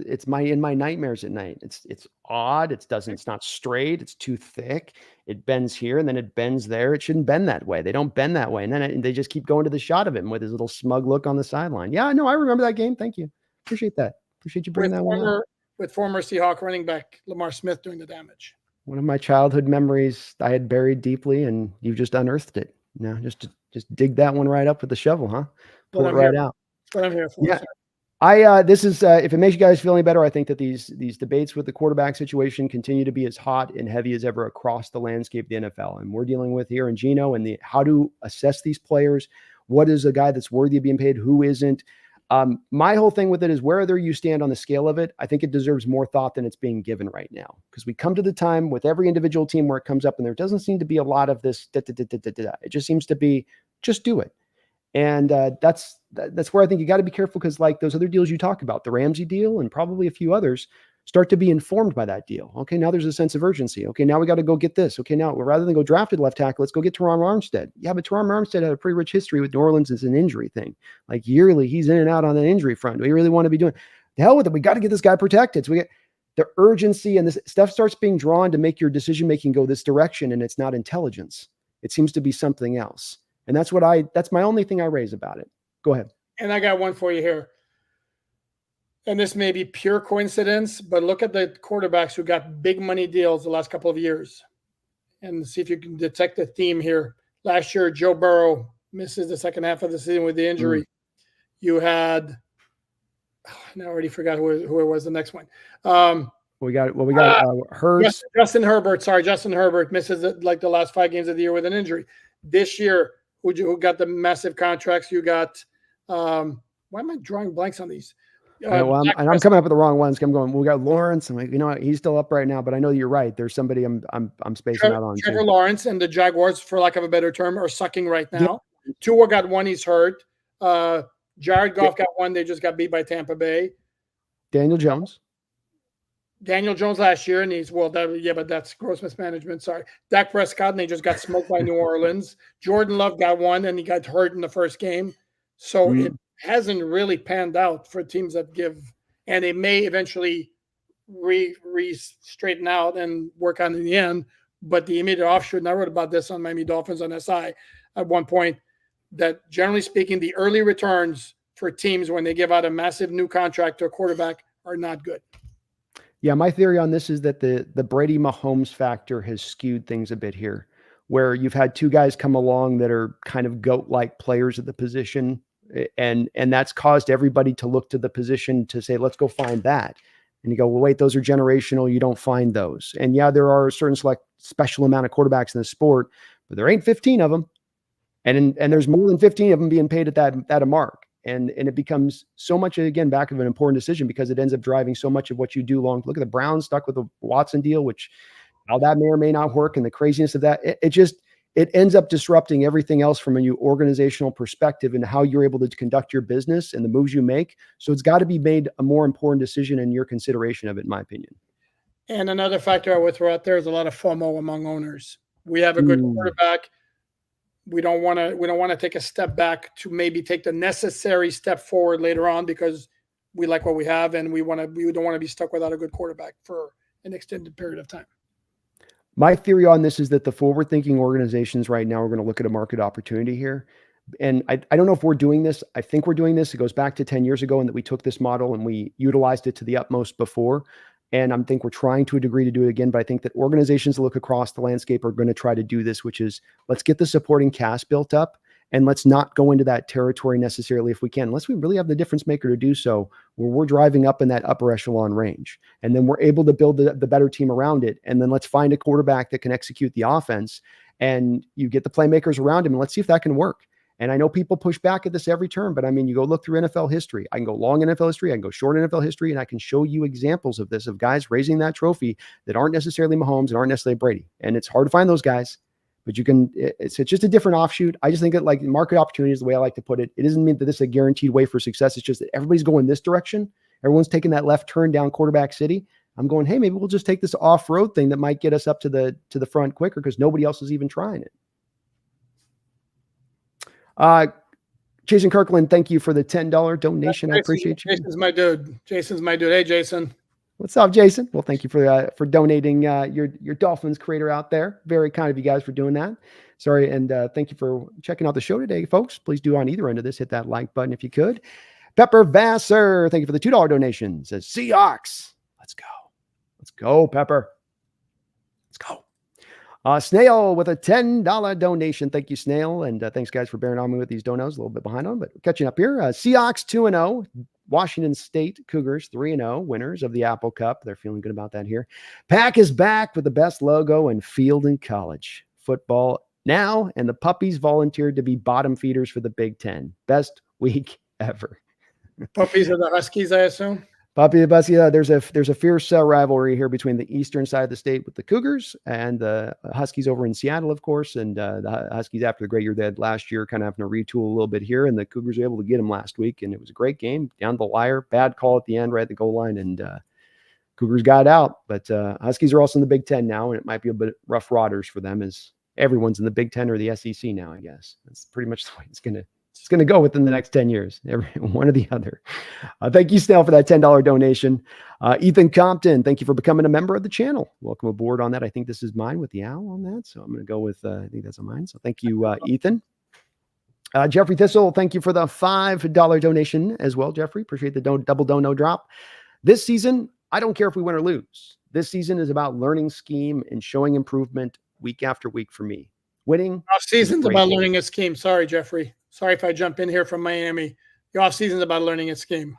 it's in my nightmares at night. It's odd. It's not straight. It's too thick. It bends here and then it bends there. It shouldn't bend that way. They don't bend that way. And then they just keep going to the shot of him with his little smug look on the sideline. Yeah, no, I remember that game. Thank you. Appreciate that. Appreciate you bringing that one up. With former Seahawk running back Lamar Smith doing the damage. One of my childhood memories I had buried deeply, and you've just unearthed it. Now just dig that one right up with the shovel, huh? Pull it right out. What I'm here for. Yeah. This is, if it makes you guys feel any better, I think that these debates with the quarterback situation continue to be as hot and heavy as ever across the landscape of the NFL. And we're dealing with here in Gino and how to assess these players. What is a guy that's worthy of being paid? Who isn't? My whole thing with it is whether you stand on the scale of it, I think it deserves more thought than it's being given right now. Because we come to the time with every individual team where it comes up and there doesn't seem to be a lot of this. It just seems to be, just do it. And that's where I think you got to be careful, because like those other deals you talk about, the Ramsey deal and probably a few others, start to be informed by that deal. Okay, now there's a sense of urgency. Okay, now we got to go get this. Okay, now rather than go drafted left tackle, let's go get Teron Armstead. Yeah, but Teron Armstead had a pretty rich history with New Orleans as an injury thing. Like yearly, he's in and out on an injury front. Do we really want to be doing? The hell with it. We got to get this guy protected. So we get the urgency, and this stuff starts being drawn to make your decision making go this direction, and it's not intelligence. It seems to be something else. And that's my only thing I raise about it. Go ahead. And I got one for you here. And this may be pure coincidence, but look at the quarterbacks who got big money deals the last couple of years. and see if you can detect a theme here. Last year, Joe Burrow misses the second half of the season with the injury. You had, I already forgot who it was. The next one. We got Hurts. Justin Herbert. Sorry, Justin Herbert misses like the last 5 games of the year with an injury. This year, who got the massive contracts? You got. Why am I drawing blanks on these? I'm coming up with the wrong ones. I'm going. We got Lawrence. I'm like, he's still up right now, but I know you're right. There's somebody I'm spacing out on. Trevor Lawrence and the Jaguars, for lack of a better term, are sucking right now. Yeah. Tua got one. He's hurt. Jared Goff got one. They just got beat by Tampa Bay. Daniel Jones last year, and but that's gross mismanagement. Sorry. Dak Prescott, and they just got smoked by New Orleans. Jordan Love got one, and he got hurt in the first game. So it hasn't really panned out for teams that give, and they may eventually straighten out and work on in the end. But the immediate offshoot, and I wrote about this on Miami Dolphins on SI at one point, that generally speaking, the early returns for teams when they give out a massive new contract to a quarterback are not good. Yeah, my theory on this is that the Brady Mahomes factor has skewed things a bit here, where you've had 2 guys come along that are kind of GOAT-like players at the position, and that's caused everybody to look to the position to say, let's go find that. And you go, well, wait, those are generational. You don't find those. And yeah, there are a certain special amount of quarterbacks in the sport, but there ain't 15 of them. And there's more than 15 of them being paid at that mark. And it becomes so much, again, back of an important decision because it ends up driving so much of what you do long. Look at the Browns stuck with the Watson deal, which how that may or may not work, and the craziness of that. It ends up disrupting everything else from a organizational perspective and how you're able to conduct your business and the moves you make. So it's got to be made a more important decision in your consideration of it, in my opinion. And another factor I would throw out there is a lot of FOMO among owners. We have a good quarterback. We don't want to take a step back to maybe take the necessary step forward later on because we like what we have and we don't want to be stuck without a good quarterback for an extended period of time. My theory on this is that the forward-thinking organizations right now are going to look at a market opportunity here. And I don't know if we're doing this. I think we're doing this. It goes back to 10 years ago and that we took this model and we utilized it to the utmost before. And I think we're trying to a degree to do it again. But I think that organizations that look across the landscape are going to try to do this, which is let's get the supporting cast built up. And let's not go into that territory necessarily if we can, unless we really have the difference maker to do so, where we're driving up in that upper echelon range. And then we're able to build the better team around it. And then let's find a quarterback that can execute the offense. And you get the playmakers around him. And let's see if that can work. And I know people push back at this every term, but I mean, you go look through NFL history. I can go long NFL history. I can go short NFL history. And I can show you examples of this, of guys raising that trophy that aren't necessarily Mahomes and aren't necessarily Brady. And it's hard to find those guys. But you can, it's just a different offshoot. I just think that like market opportunity is the way I like to put it. It doesn't mean that this is a guaranteed way for success. It's just that everybody's going this direction. Everyone's taking that left turn down quarterback city. I'm going, hey, maybe we'll just take this off-road thing that might get us up to the front quicker because nobody else is even trying it. Jason Kirkland, thank you for the $10 donation. I appreciate you. Jason's my dude. Hey, Jason. What's up, Jason? Well, thank you for donating your Dolphins creator out there. Very kind of you guys for doing that. Sorry, and thank you for checking out the show today, folks. Please do on either end of this, hit that like button if you could. Pepper Vassar, thank you for the $2 donation. Says Seahawks. Let's go. Let's go, Pepper. Let's go. Snail with a $10 donation. Thank you, Snail. And thanks, guys, for bearing on me with these donos. A little bit behind on, but catching up here. Seahawks 2-0. Washington State Cougars 3-0, winners of the Apple Cup. They're feeling good about that here. Pack is back with the best logo in field and college football now, and the Puppies volunteered to be bottom feeders for the Big Ten. Best week ever. Puppies are the Huskies, I assume. Puppy Bussy, there's a fierce rivalry here between the eastern side of the state with the Cougars and the Huskies over in Seattle, of course. And the Huskies, after the great year they had last year, kind of having to retool a little bit here. And the Cougars were able to get them last week. And it was a great game, down the wire. Bad call at the end, right at the goal line. And Cougars got out. But Huskies are also in the Big Ten now. And it might be a bit rough waters for them as everyone's in the Big Ten or the SEC now, I guess. That's pretty much the way it's going to go within the next 10 years, one or the other. Thank you, Snell, for that $10 donation. Ethan Compton, thank you for becoming a member of the channel. Welcome aboard on that. I think this is mine with the owl on that. So I'm going to go with, I think that's on mine. So thank you, Ethan. Jeffrey Thistle, thank you for the $5 donation as well, Jeffrey. Appreciate the double dono drop. This season, I don't care if we win or lose. This season is about learning scheme and showing improvement week after week for me. Winning. Off season's about learning a scheme. Sorry, Jeffrey. Sorry if I jump in here from Miami. The off season's about learning a scheme.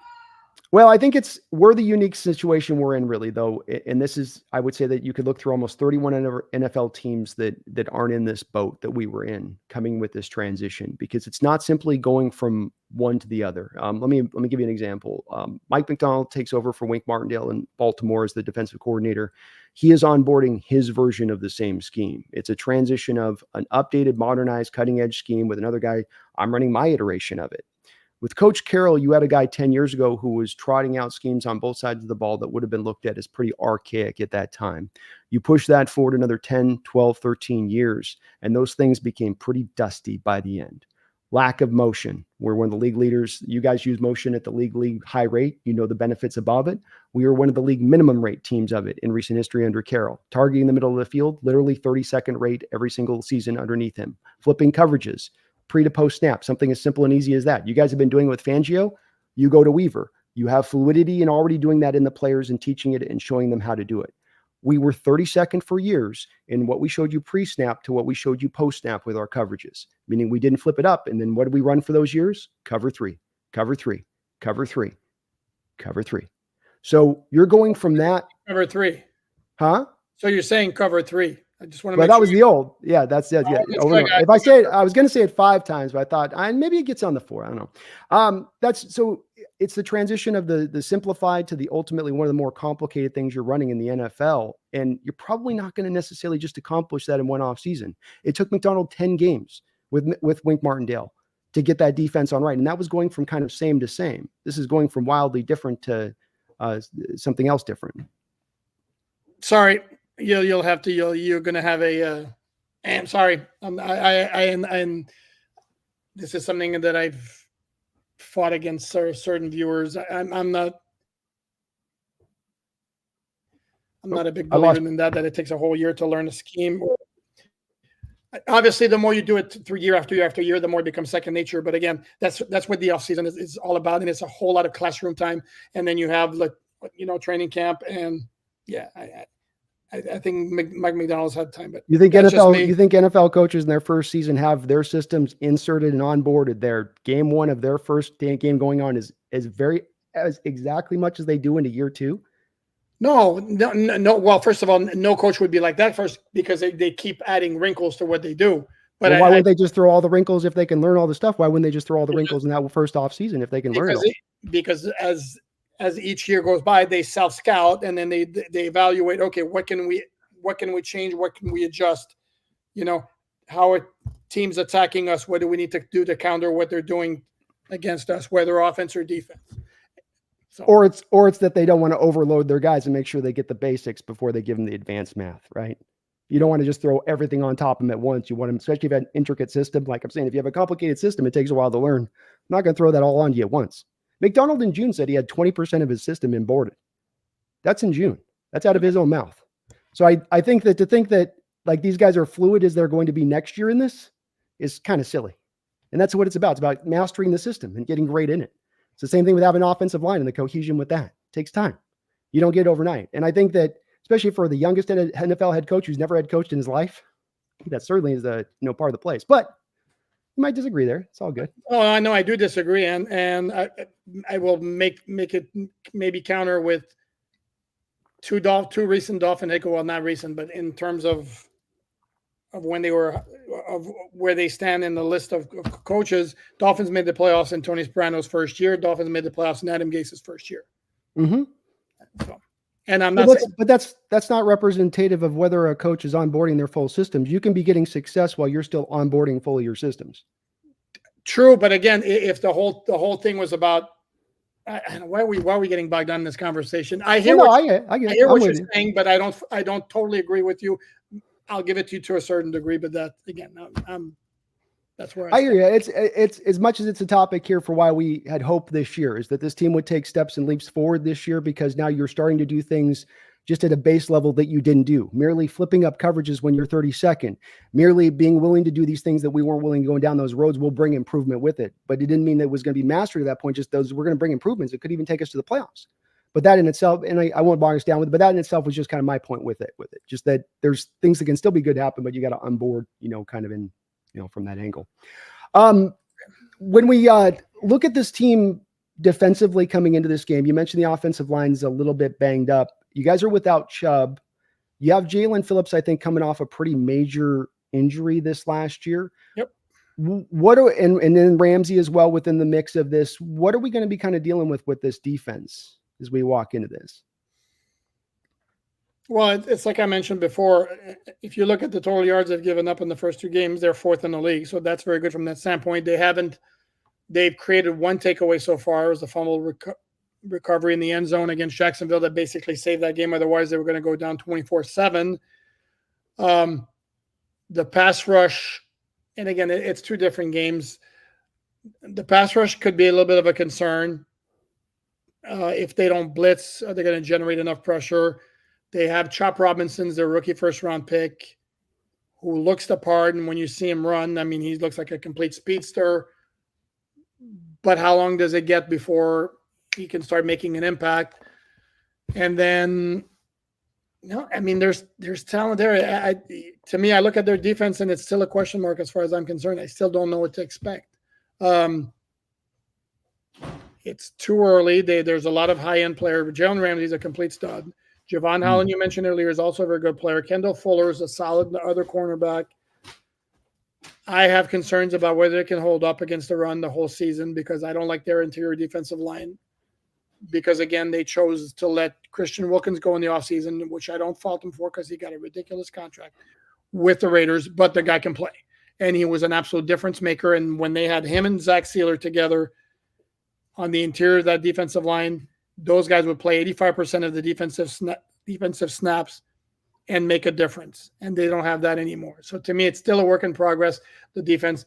Well, I think we're the unique situation we're in, really, though. And this is, I would say that you could look through almost 31 NFL teams that aren't in this boat that we were in coming with this transition, because it's not simply going from one to the other. Let me give you an example. Mike Macdonald takes over for Wink Martindale in Baltimore as the defensive coordinator. He is onboarding his version of the same scheme. It's a transition of an updated, modernized, cutting edge scheme with another guy. I'm running my iteration of it. With Coach Carroll, you had a guy 10 years ago who was trotting out schemes on both sides of the ball that would have been looked at as pretty archaic at that time. You push that forward another 10, 12, 13 years, and those things became pretty dusty by the end. Lack of motion. We're one of the league leaders. You guys use motion at the league high rate. You know the benefits above it. We were one of the league minimum rate teams of it in recent history under Carroll. Targeting the middle of the field, literally 32nd rate every single season underneath him. Flipping coverages. Pre to post snap, something as simple and easy as that. You guys have been doing it with Fangio. You go to Weaver. You have fluidity and already doing that in the players and teaching it and showing them how to do it. We were 32nd for years in what we showed you pre-snap to what we showed you post-snap with our coverages, meaning we didn't flip it up. And then what did we run for those years? Cover three, cover three, cover three, cover three. So you're going from that. Cover three. Huh? So you're saying cover three. I just want to But make that sure was the old. Yeah, that's it. Yeah. If I say it, I was going to say it 5 times, but I thought maybe it gets on the 4. I don't know. That's so it's the transition of the simplified to the ultimately one of the more complicated things you're running in the NFL. And you're probably not going to necessarily just accomplish that in one off season. It took McDonald 10 games with Wink Martindale to get that defense on right. And that was going from kind of same to same. This is going from wildly different to something else different. Sorry. You're going to have a, I'm sorry. And this is something that I've fought against certain viewers. I'm not a big believer in that it takes a whole year to learn a scheme. Obviously, the more you do it through year after year after year, the more it becomes second nature. But again, that's what the offseason is all about. And it's a whole lot of classroom time. And then you have training camp. And yeah, I think Mike McDonald's had time, but you think NFL coaches in their first season have their systems inserted and onboarded? Their game one of their first game going on is as exactly much as they do into year 2? No. Well, first of all, no coach would be like that first because they keep adding wrinkles to what they do. But why would they just throw all the wrinkles if they can learn all the stuff? Why wouldn't they just throw all the wrinkles in that first off season if they can learn it all? Because as each year goes by, they self-scout and then they evaluate, okay, what can we change? What can we adjust? How are teams attacking us? What do we need to do to counter what they're doing against us, whether offense or defense? So, or it's that they don't want to overload their guys and make sure they get the basics before they give them the advanced math, right? You don't want to just throw everything on top of them at once. You want them, especially if you have an intricate system. Like I'm saying, if you have a complicated system, it takes a while to learn. I'm not going to throw that all on you at once. McDonald in June said he had 20% of his system onboarded. That's in June. That's out of his own mouth. So I think that to think that like these guys are fluid as they're going to be next year in this is kind of silly. And that's what it's about. It's about mastering the system and getting great in it. It's the same thing with having an offensive line and the cohesion with that. It takes time. You don't get it overnight. And I think that especially for the youngest NFL head coach who's never had coached in his life, that certainly is part of the place. But you might disagree there. It's all good. Oh, I know I do disagree, and I will make it maybe counter with two recent Dolphin head coaches. Well, not recent, but in terms of when they were of where they stand in the list of coaches. Dolphins made the playoffs in Tony Sparano's first year. Dolphins made the playoffs in Adam Gase's first year. Mm-hmm. So, and I'm not. But that's not representative of whether a coach is onboarding their full systems. You can be getting success while you're still onboarding fully your systems. True, but again, if the whole thing was about, why are we getting bogged down in this conversation? I hear what you're saying, but I don't totally agree with you. I'll give it to you to a certain degree, but that again, that's where I hear you. It's as much as it's a topic here for why we had hope this year is that this team would take steps and leaps forward this year because now you're starting to do things just at a base level that you didn't do. Merely flipping up coverages when you're 32nd, merely being willing to do these things that we weren't willing to go down those roads will bring improvement with it. But it didn't mean that it was going to be mastered at that point. Just those we're going to bring improvements. It could even take us to the playoffs. But that in itself, and I won't bog us down with it, but that in itself was just kind of my point with it. Just that there's things that can still be good to happen, but you got to onboard, kind of in, from that angle. When we look at this team defensively coming into this game, you mentioned the offensive line's a little bit banged up. You guys are without Chubb. You have Jalen Phillips, I think, coming off a pretty major injury this last year. Yep. And then Ramsey as well within the mix of this. What are we going to be kind of dealing with this defense as we walk into this? Well, it's like I mentioned before. If you look at the total yards they've given up in the first 2 games, they're 4th in the league. So that's very good from that standpoint. They've created one takeaway so far. It was the fumble recovery in the end zone against Jacksonville that basically saved that game. Otherwise, they were going to go down 24-7. The pass rush, and again, it's 2 different games. The pass rush could be a little bit of a concern. If they don't blitz, are they going to generate enough pressure? They have Chop Robinson's their rookie first-round pick, who looks the part, and when you see him run, I mean, he looks like a complete speedster. But how long does it get before he can start making an impact? And then, I mean, there's talent there. To me, I look at their defense, and it's still a question mark as far as I'm concerned. I still don't know what to expect. It's too early. There's a lot of high-end player. Jalen Ramsey's a complete stud. Javon Holland, you mentioned earlier, is also a very good player. Kendall Fuller is a solid other cornerback. I have concerns about whether it can hold up against the run the whole season because I don't like their interior defensive line. Because, again, they chose to let Christian Wilkins go in the offseason, which I don't fault him for because he got a ridiculous contract with the Raiders, but the guy can play. And he was an absolute difference maker. And when they had him and Zach Sealer together on the interior of that defensive line, those guys would play 85% of the defensive snaps and make a difference. And they don't have that anymore. So to me, it's still a work in progress. The defense,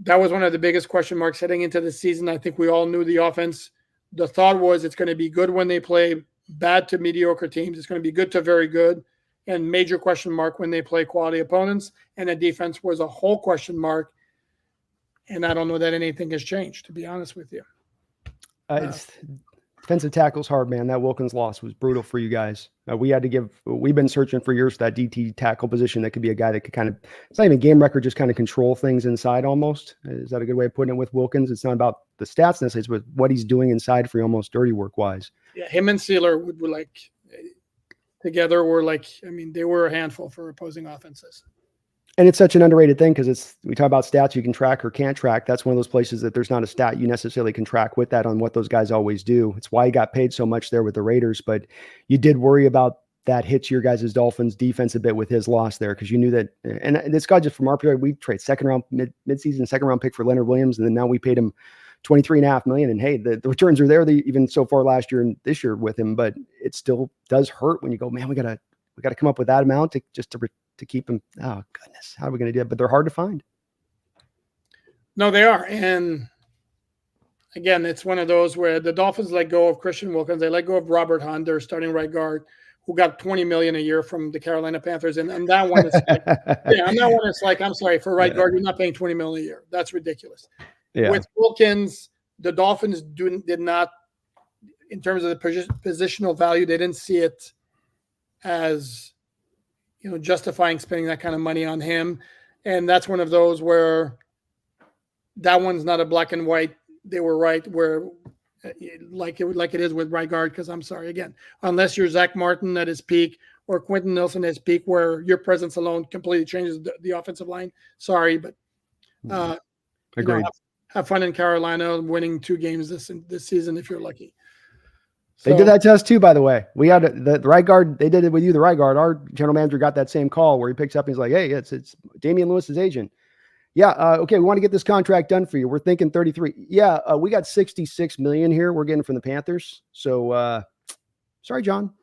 that was one of the biggest question marks heading into the season. I think we all knew the offense. The thought was it's going to be good when they play bad to mediocre teams. It's going to be good to very good, and major question mark when they play quality opponents. And the defense was a whole question mark. And I don't know that anything has changed, to be honest with you. Defensive tackle's hard, man. That Wilkins loss was brutal for you guys. We've been searching for years for that DT tackle position that could be a guy that could kind of, it's not even game record, just kind of control things inside almost. Is that a good way of putting it with Wilkins? It's not about the stats necessarily, it's with what he's doing inside for you almost dirty work wise. Yeah, him and Sealer were like, together were like, I mean, they were a handful for opposing offenses. And it's such an underrated thing because we talk about stats you can track or can't track. That's one of those places that there's not a stat you necessarily can track with that on what those guys always do. It's why he got paid so much there with the Raiders. But you did worry about that hit to your guys' Dolphins defense a bit with his loss there because you knew that. And this guy just from our period, we trade mid-season second round pick for Leonard Williams, and then now we paid him $23.5 million. And hey, the returns are there. Even so far last year and this year with him, but it still does hurt when you go, man, we gotta come up with that amount to keep him. Oh goodness, how are we going to do it? But they're hard to find. No, they are. And again, it's one of those where the Dolphins let go of Christian Wilkins. They let go of Robert Hunt, their starting right guard, who got $20 million a year from the Carolina Panthers. And that one is like, it's like, I'm sorry, for right guard, you're not paying $20 million a year. That's ridiculous. Yeah. With Wilkins, the Dolphins did not, in terms of the positional value, they didn't see it as, justifying spending that kind of money on him. And that's one of those where that one's not a black and white. They were right where like it is with right guard. Cause I'm sorry, again, unless you're Zach Martin at his peak or Quentin Nelson at his peak, where your presence alone completely changes the offensive line. Sorry, but agreed. Have fun in Carolina winning 2 games this season if you're lucky. They did that to us too, by the way. We had the right guard. They did it with you, the right guard. Our general manager got that same call where he picks up and he's like, hey, it's Damian Lewis's agent. Yeah. Okay. We want to get this contract done for you. We're thinking 33. Yeah. We got 66 million here. We're getting from the Panthers. So, sorry, John,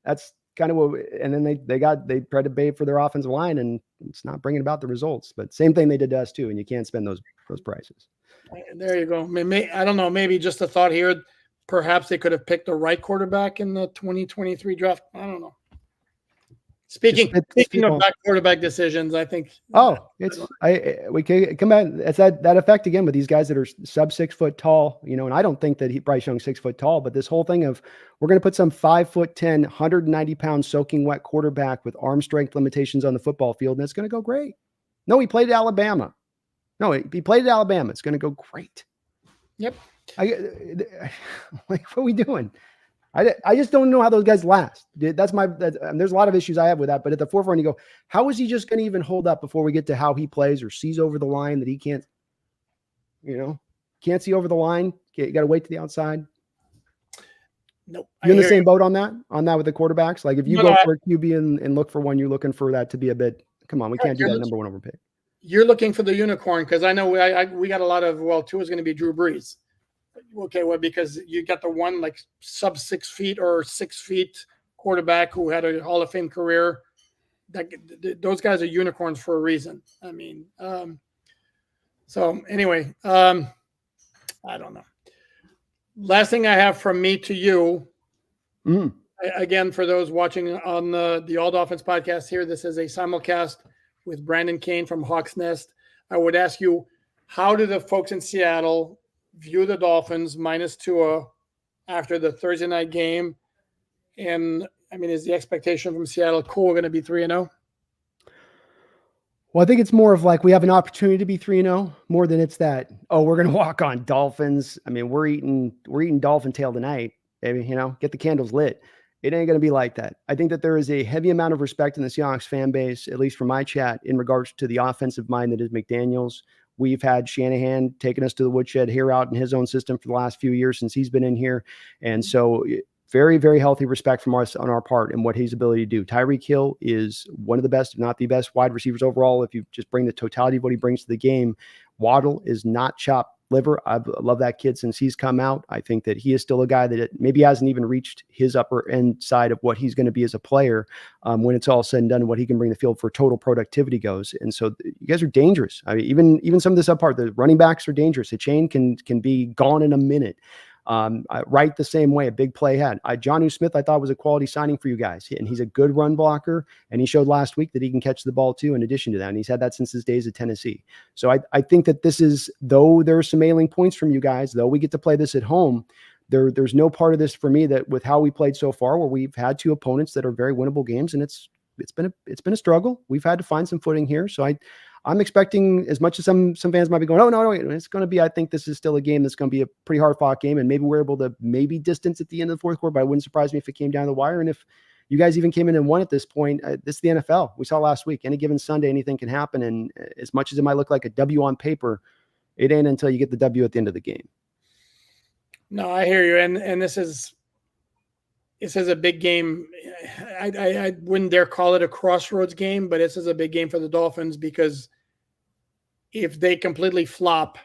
that's kind of what, and then they tried to pay for their offensive line and it's not bringing about the results, but same thing they did to us too. And you can't spend those prices. There you go. I don't know. Maybe just a thought here. Perhaps they could have picked the right quarterback in the 2023 draft. I don't know. Speaking spitball. of back quarterback decisions, I think. We can come back. It's that effect again with these guys that are sub 6 foot tall, and I don't think that Bryce Young's 6 foot tall, but this whole thing of we're going to put some 5'10", 190-pound soaking wet quarterback with arm strength limitations on the football field, and it's going to go great. No, he played at Alabama. He played at Alabama. It's going to go great. Yep. What are we doing? I just don't know how those guys last. There's a lot of issues I have with that, but at the forefront, you go, how is he just going to even hold up before we get to how he plays or sees over the line that he can't see over the line? You got to wait to the outside. Nope. You're in the same boat on that with the quarterbacks? Like if you go for a QB and look for one, you're looking for that to be a bit, come on, we can't do that number one overpick. You're looking for the unicorn because I know we got a lot of, Tua is going to be Drew Brees. Okay, well, because you got the one like sub 6 feet or 6 feet quarterback who had a Hall of Fame career. Those guys are unicorns for a reason. I mean, so anyway, I don't know. Last thing I have from me to you, again, for those watching on the All Dolphins podcast here, this is a simulcast with Brandon Cain from Hawks Nest. I would ask you, how do the folks in Seattle view the Dolphins minus Tua after the Thursday night game? And I mean, is the expectation from Seattle, cool, we're going to be 3-0? Well, I think it's more of like we have an opportunity to be 3-0 more than it's that, we're going to walk on Dolphins. I mean, we're eating dolphin tail tonight. Maybe, get the candles lit. It ain't going to be like that. I think that there is a heavy amount of respect in the Seahawks fan base, at least from my chat, in regards to the offensive mind that is McDaniels. We've had Shanahan taking us to the woodshed here out in his own system for the last few years since he's been in here. And so very, very healthy respect from us on our part and what his ability to do. Tyreek Hill is one of the best, if not the best wide receivers overall. If you just bring the totality of what he brings to the game, Waddle is not chopped liver. I love that kid since he's come out. I think that he is still a guy that maybe hasn't even reached his upper end side of what he's going to be as a player when it's all said and done, and what he can bring to the field for total productivity goes. And so you guys are dangerous. I mean, even some of this up part, the running backs are dangerous. The chain can be gone in a minute. Right the same way, a big play had. Jonnu Smith, I thought was a quality signing for you guys, and he's a good run blocker, and he showed last week that he can catch the ball too in addition to that, and he's had that since his days at Tennessee. So I think that this is, though there are some ailing points from you guys, though we get to play this at home, there's no part of this for me that with how we played so far where we've had two opponents that are very winnable games, and it's been a struggle. We've had to find some footing here. So I'm expecting, as much as some fans might be going, no, it's going to be, I think this is still a game that's going to be a pretty hard fought game. And maybe we're able to distance at the end of the fourth quarter, but it wouldn't surprise me if it came down the wire. And if you guys even came in and won at this point, this is the NFL. We saw last week, any given Sunday, anything can happen. And as much as it might look like a W on paper, it ain't until you get the W at the end of the game. No, I hear you. And this is a big game. I wouldn't dare call it a crossroads game, but this is a big game for the Dolphins, because if they completely flop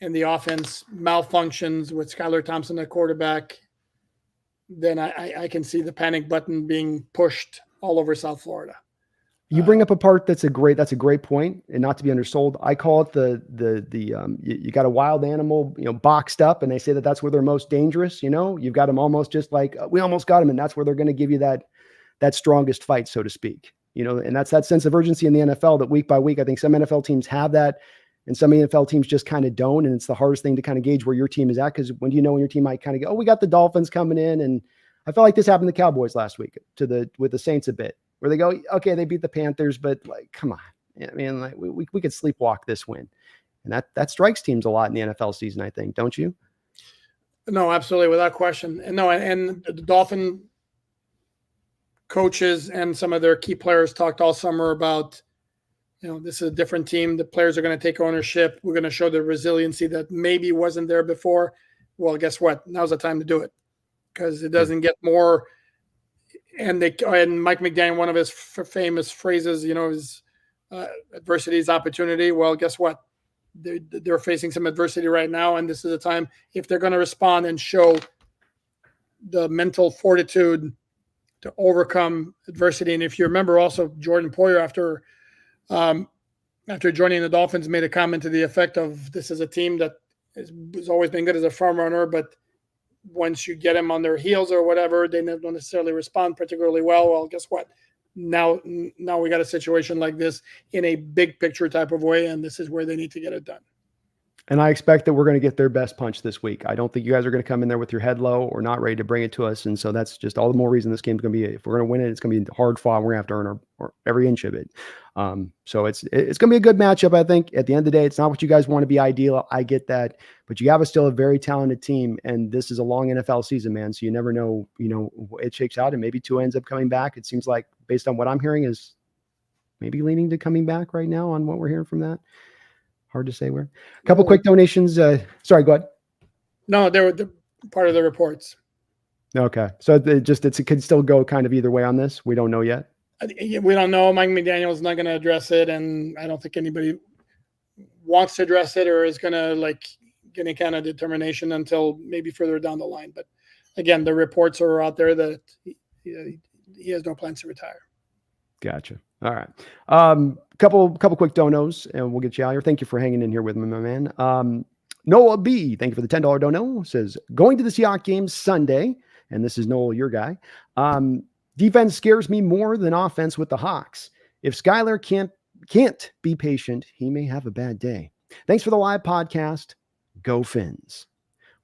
and the offense malfunctions with Skylar Thompson at quarterback, then I can see the panic button being pushed all over South Florida. You bring up a part that's a great point, and not to be undersold. I call it you got a wild animal, boxed up, and they say that's where they're most dangerous. You've got them almost just like we almost got them, and that's where they're going to give you that strongest fight, so to speak. And that's that sense of urgency in the NFL that week by week, I think some NFL teams have that, and some NFL teams just kind of don't. And it's the hardest thing to kind of gauge where your team is at, because when your team might kind of go, we got the Dolphins coming in, and I felt like this happened to the Cowboys last week with the Saints a bit, where they go, okay, they beat the Panthers, but like, come on. I mean, like we could sleepwalk this win. And that strikes teams a lot in the NFL season, I think, don't you? No, absolutely, without question. And the Dolphin coaches and some of their key players talked all summer about, this is a different team. The players are going to take ownership. We're going to show the resiliency that maybe wasn't there before. Well, guess what? Now's the time to do it, because it doesn't get more. And Mike McDaniel, one of his famous phrases, is adversity is opportunity. Well, guess what? They're facing some adversity right now, and this is a time, if they're going to respond and show the mental fortitude to overcome adversity. And if you remember, also Jordan Poyer, after joining the Dolphins, made a comment to the effect of, this is a team that has always been good as a front runner, but once you get them on their heels or whatever, they don't necessarily respond particularly well. Well, guess what? now we got a situation like this in a big picture type of way, and this is where they need to get it done. And I expect that we're going to get their best punch this week. I don't think you guys are going to come in there with your head low or not ready to bring it to us. And so that's just all the more reason this game's going to be, if we're going to win it, it's going to be hard fought. We're going to have to earn our every inch of it. So it's going to be a good matchup. I think at the end of the day, it's not what you guys want to be ideal. I get that, but you have still a very talented team, and this is a long NFL season, man. So you never know, it shakes out, and maybe Tua ends up coming back. It seems like, based on what I'm hearing, is maybe leaning to coming back right now on what we're hearing from that. Hard to say where. A couple quick donations. Sorry, go ahead. No, they were part of the reports. Okay. So it could still go kind of either way on this. We don't know yet. We don't know. Mike McDaniel is not going to address it, and I don't think anybody wants to address it or is going to get any kind of determination until maybe further down the line. But again, the reports are out there that he has no plans to retire. Gotcha. All right. Couple quick donos, and we'll get you out here. Thank you for hanging in here with me, my man. Noah B, thank you for the $10 dono. Says, going to the Seahawks game Sunday, and this is Noel, your guy. Defense scares me more than offense with the Hawks. If Skylar can't be patient, he may have a bad day. Thanks for the live podcast. Go Fins.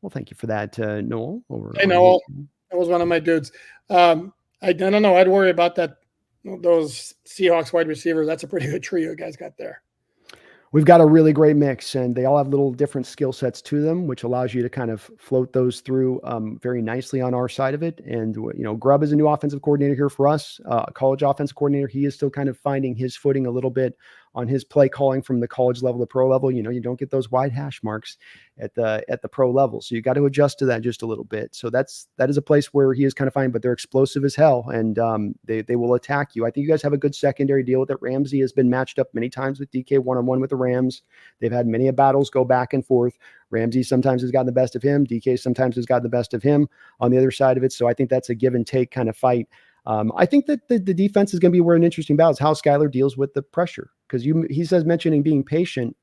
Well, thank you for that, Noel. Hey, Noel. That was one of my dudes. I don't know. I'd worry about that. Those Seahawks wide receivers. That's a pretty good trio you guys got there. We've got a really great mix, and they all have little different skill sets to them, which allows you to kind of float those through very nicely on our side of it. And, Grubb is a new offensive coordinator here for us, college offensive coordinator. He is still kind of finding his footing a little bit on his play calling from the college level to pro level. You don't get those wide hash marks at the pro level. So you got to adjust to that just a little bit. So that is a place where he is kind of fine, but they're explosive as hell, and they will attack you. I think you guys have a good secondary deal with it. Ramsey has been matched up many times with DK one-on-one with the Rams. They've had many battles go back and forth. Ramsey sometimes has gotten the best of him. DK sometimes has gotten the best of him on the other side of it. So I think that's a give and take kind of fight. I think that the defense is going to be where an interesting battle is how Skylar deals with the pressure. Because he says mentioning being patient,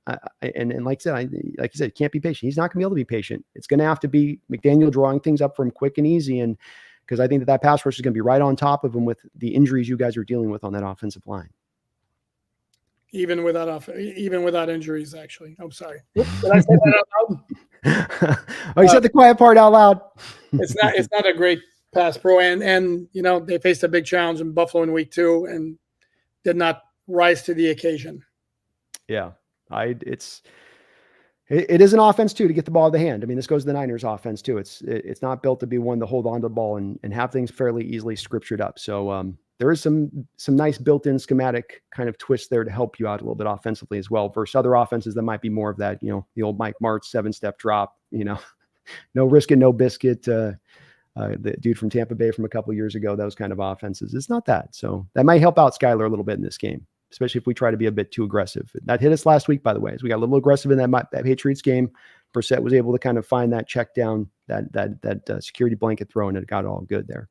and like you said, can't be patient. He's not going to be able to be patient. It's going to have to be McDaniel drawing things up for him quick and easy. And because I think that pass rush is going to be right on top of him with the injuries you guys are dealing with on that offensive line. Even without injuries, actually. I'm sorry. Did I say that out loud? Oh, you said the quiet part out loud. It's not a great pass pro, and they faced a big challenge in Buffalo in week 2 and did not rise to the occasion. Yeah, it is an offense too to get the ball out of the hand. I mean, this goes to the Niners offense too. It's not built to be one to hold on to the ball and have things fairly easily scriptured up. So there is some nice built-in schematic kind of twist there to help you out a little bit offensively as well versus other offenses that might be more of that, the old Mike Martz 7-step drop, no risk it, no biscuit. The dude from Tampa Bay from a couple years ago, those kind of offenses. It's not that. So that might help out Skylar a little bit in this game, especially if we try to be a bit too aggressive. That hit us last week, by the way, as we got a little aggressive in that Patriots game. Brissett was able to kind of find that check down, that security blanket throw, and it got all good there.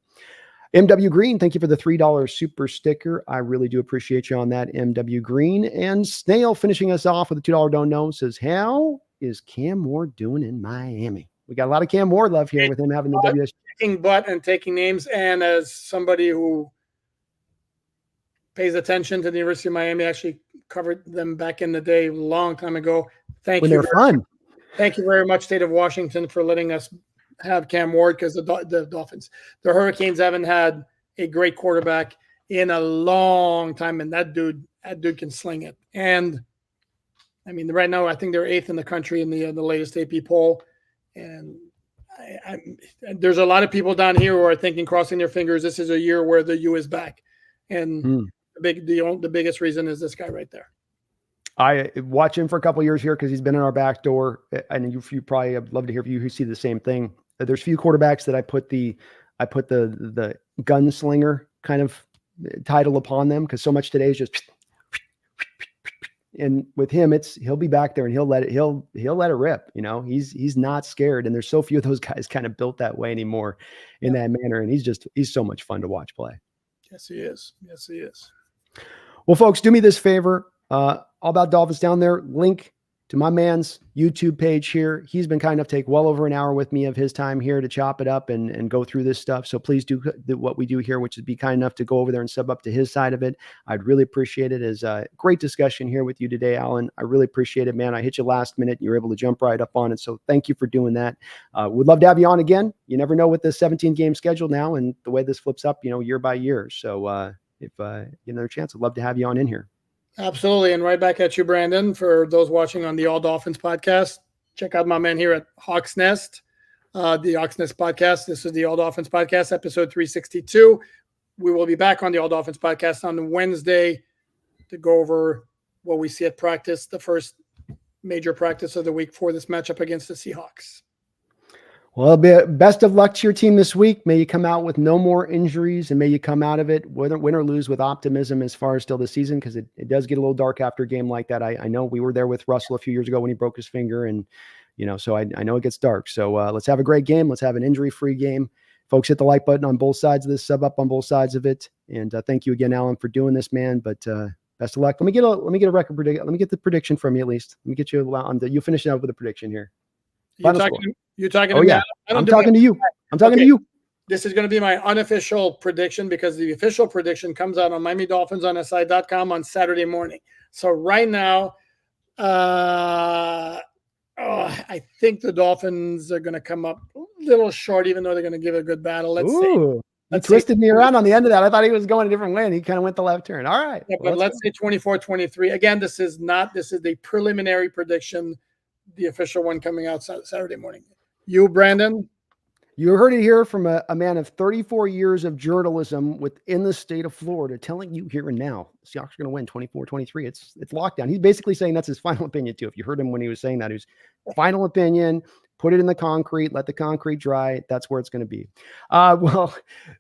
MW Green, thank you for the $3 super sticker. I really do appreciate you on that, MW Green. And Snail finishing us off with a $2 don't know says, how is Cam Ward doing in Miami? We got a lot of Cam Ward love here with him having the WS. Kicking butt and taking names. And as somebody who pays attention to the University of Miami, actually covered them back in the day, a long time ago. When they're fun. Thank you very much, State of Washington, for letting us have Cam Ward, because the Dolphins, the Hurricanes haven't had a great quarterback in a long time, and that dude can sling it. And I mean, right now I think they're 8th in the country in the latest AP poll. And there's a lot of people down here who are thinking, crossing their fingers, this is a year where the U is back. And the biggest reason is this guy right there. I watch him for a couple of years here because he's been in our back door. And you probably, I'd love to hear from you who see the same thing. There's few quarterbacks that I put the gunslinger kind of title upon them, because so much today is just. And with him, he'll be back there and he'll let it rip. He's not scared. And there's so few of those guys kind of built that way anymore in that manner. And he's so much fun to watch play. Yes, he is. Yes, he is. Well, folks, do me this favor. All About Dolphins down there. Link to my man's YouTube page here. He's been kind enough to take well over an hour with me of his time here to chop it up and go through this stuff. So please do what we do here, which is be kind enough to go over there and sub up to his side of it. I'd really appreciate it. It's a great discussion here with you today, Alain. I really appreciate it, man. I hit you last minute. You were able to jump right up on it. So thank you for doing that. Would love to have you on again. You never know with the 17 game schedule now and the way this flips up, year by year. So if you have another chance, I'd love to have you on in here. Absolutely. And right back at you, Brandon. For those watching on the All Dolphins podcast, check out my man here at Hawks Nest, the Hawks Nest podcast. This is the All Dolphins podcast, episode 362. We will be back on the All Dolphins podcast on Wednesday to go over what we see at practice, the first major practice of the week for this matchup against the Seahawks. Well, best of luck to your team this week. May you come out with no more injuries, and may you come out of it, win or lose, with optimism as far as still the season, because it does get a little dark after a game like that. I know we were there with Russell a few years ago when he broke his finger, and so I know it gets dark. So let's have a great game. Let's have an injury-free game. Folks, hit the like button on both sides of this, sub up on both sides of it, and thank you again, Alain, for doing this, man. But best of luck. Let me get a record prediction. Let me get the prediction from you at least. Let me get you on you finish it up with a prediction here. You're talking to me? Yeah. I'm talking to you. I'm talking to you. This is going to be my unofficial prediction because the official prediction comes out on MiamiDolphinsOnSide.com on Saturday morning. So right now, I think the Dolphins are going to come up a little short, even though they're going to give a good battle. Let's see. You twisted me around on the end of that. I thought he was going a different way, and he kind of went the left turn. All right. Yeah, but let's say 24-23. Again, this is the preliminary prediction. The official one coming out Saturday morning. You, Brandon? You heard it here from a man of 34 years of journalism within the state of Florida, telling you here and now, the Seahawks are going to win 24-23. It's lockdown. He's basically saying that's his final opinion too. If you heard him when he was saying that, it was final opinion. Put it in the concrete. Let the concrete dry. That's where it's going to be. Well,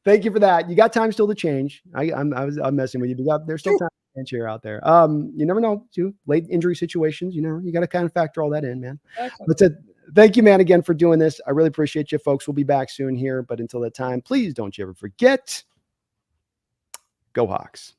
thank you for that. You got time still to change. I'm messing with you. There's still time to change here out there. You never know. Too late injury situations. You got to kind of factor all that in, man. But thank you, man, again for doing this. I really appreciate you, folks. We'll be back soon here. But until that time, please don't you ever forget. Go Hawks.